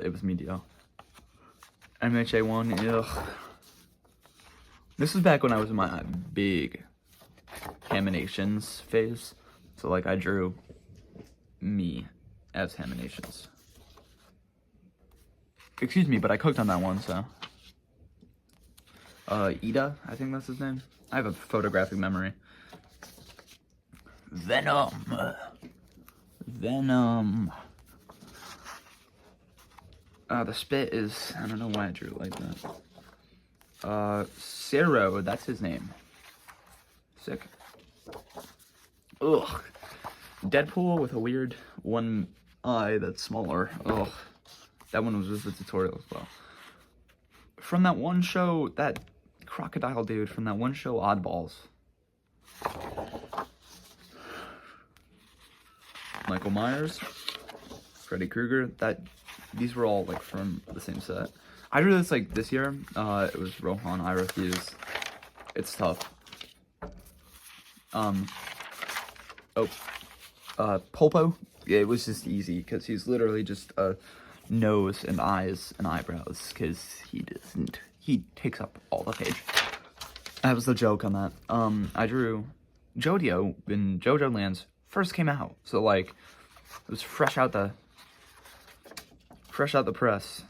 It was me, Dio. MHA1. Ugh. This is back when I was in my big Haminations phase. So, like, I drew me as Haminations. Excuse me, but I cooked on that one, so. Ida, I think that's his name. I have a photographic memory. Venom. Venom. The spit is, I don't know why I drew it like that. Zero, that's his name. Sick. Ugh. Deadpool with a weird one eye that's smaller. Ugh. That one was just the tutorial as well. From that one show, that crocodile dude from that one show, Oddballs. Michael Myers, Freddy Krueger, these were all like from the same set. I drew this like this year. It was Rohan, I Refuse. It's tough. Pulpo, yeah, it was just easy because he's literally just a nose and eyes and eyebrows because he takes up all the page. That was the joke on that. I drew Jodio when JoJo Lands first came out, so like it was fresh out the press.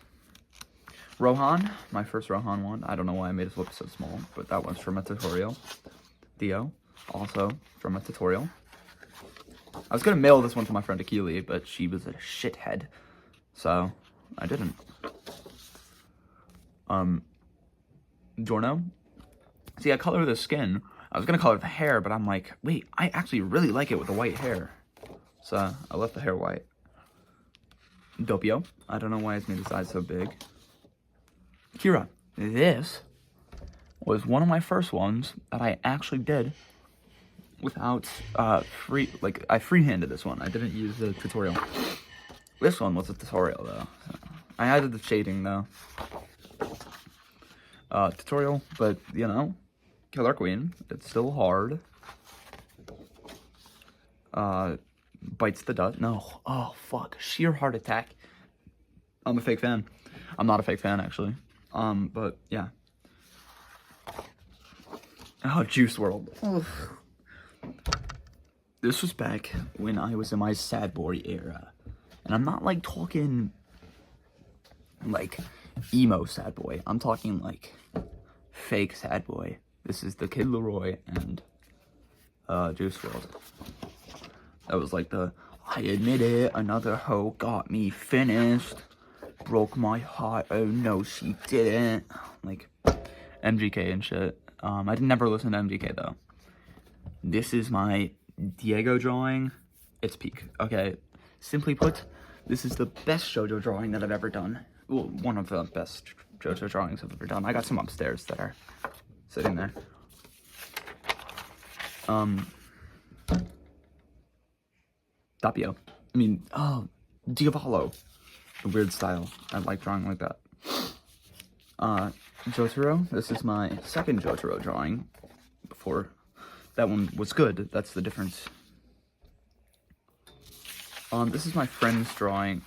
Rohan, my first Rohan one. I don't know why I made his lip so small, but that one's from a tutorial. Theo, also from a tutorial. I was gonna mail this one to my friend Akili, but she was a shithead, so I didn't. Giorno. See, I colored the skin. I was gonna color the hair, but I'm like, wait, I actually really like it with the white hair. So I left the hair white. Doppio. I don't know why it's made his eyes so big. Kira. This was one of my first ones that I actually did without I freehanded this one. I didn't use the tutorial. This one was a tutorial though. So I added the shading though. Tutorial, but you know, Killer Queen. It's still hard. Bites the dust. No. Oh fuck. Sheer heart attack. I'm a fake fan. I'm not a fake fan actually. But yeah. Oh, Juice WRLD. Ugh. This was back when I was in my sad boy era. And I'm not like talking like emo sad boy. I'm talking like fake sad boy. This is the Kid Leroy and Juice WRLD. That was like I admit it, another hoe got me finished. Broke my heart, oh no she didn't. Like MGK and shit. I never listened to MGK though. This is my Diego drawing. It's peak. Okay, simply put, this is the best JoJo drawing that I've ever done. Well, one of the best JoJo drawings I've ever done. I got some upstairs that are sitting there. Doppio. I mean, Diavolo. A weird style. I like drawing like that. Jotaro. This is my second Jotaro drawing. Before that one was good. That's the difference. This is my friend's drawings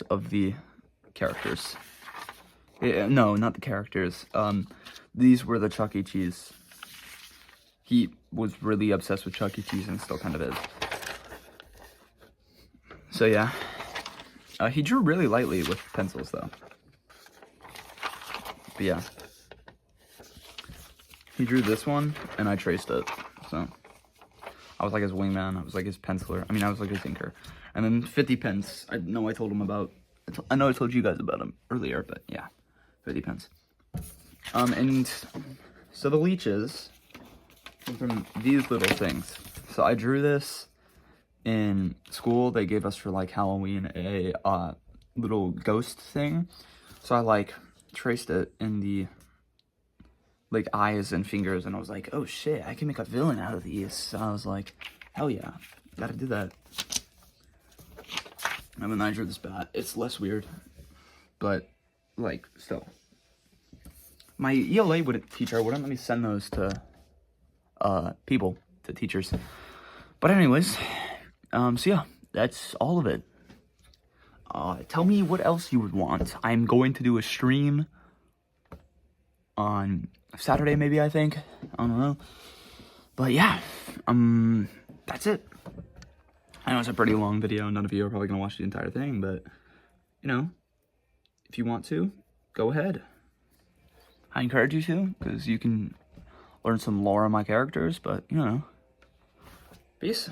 of the characters. No, not the characters. These were the Chuck E. Cheese. He was really obsessed with Chuck E. Cheese and still kind of is. So yeah. He drew really lightly with pencils though. But yeah. He drew this one and I traced it. So I was like his wingman, I was like his penciler. I mean, I was like his inker. And then 50 pence, I know I told him about, I know I told you guys about him earlier, but yeah, 50 pence. And so the leeches come from these little things. So I drew this in school. They gave us for like Halloween a little ghost thing. So I like traced it in the like eyes and fingers, and I was like, oh shit, I can make a villain out of these. So I was like, hell yeah, gotta do that. And then I drew this bat. It's less weird, but like still. My ELA teacher wouldn't let me send those to people, to teachers. But anyways, so yeah, that's all of it. Tell me what else you would want. I'm going to do a stream on Saturday, maybe, I think. I don't know. But yeah, that's it. I know it's a pretty long video. None of you are probably going to watch the entire thing, but, you know, if you want to, go ahead. I encourage you to, because you can learn some lore on my characters, but, you know, peace.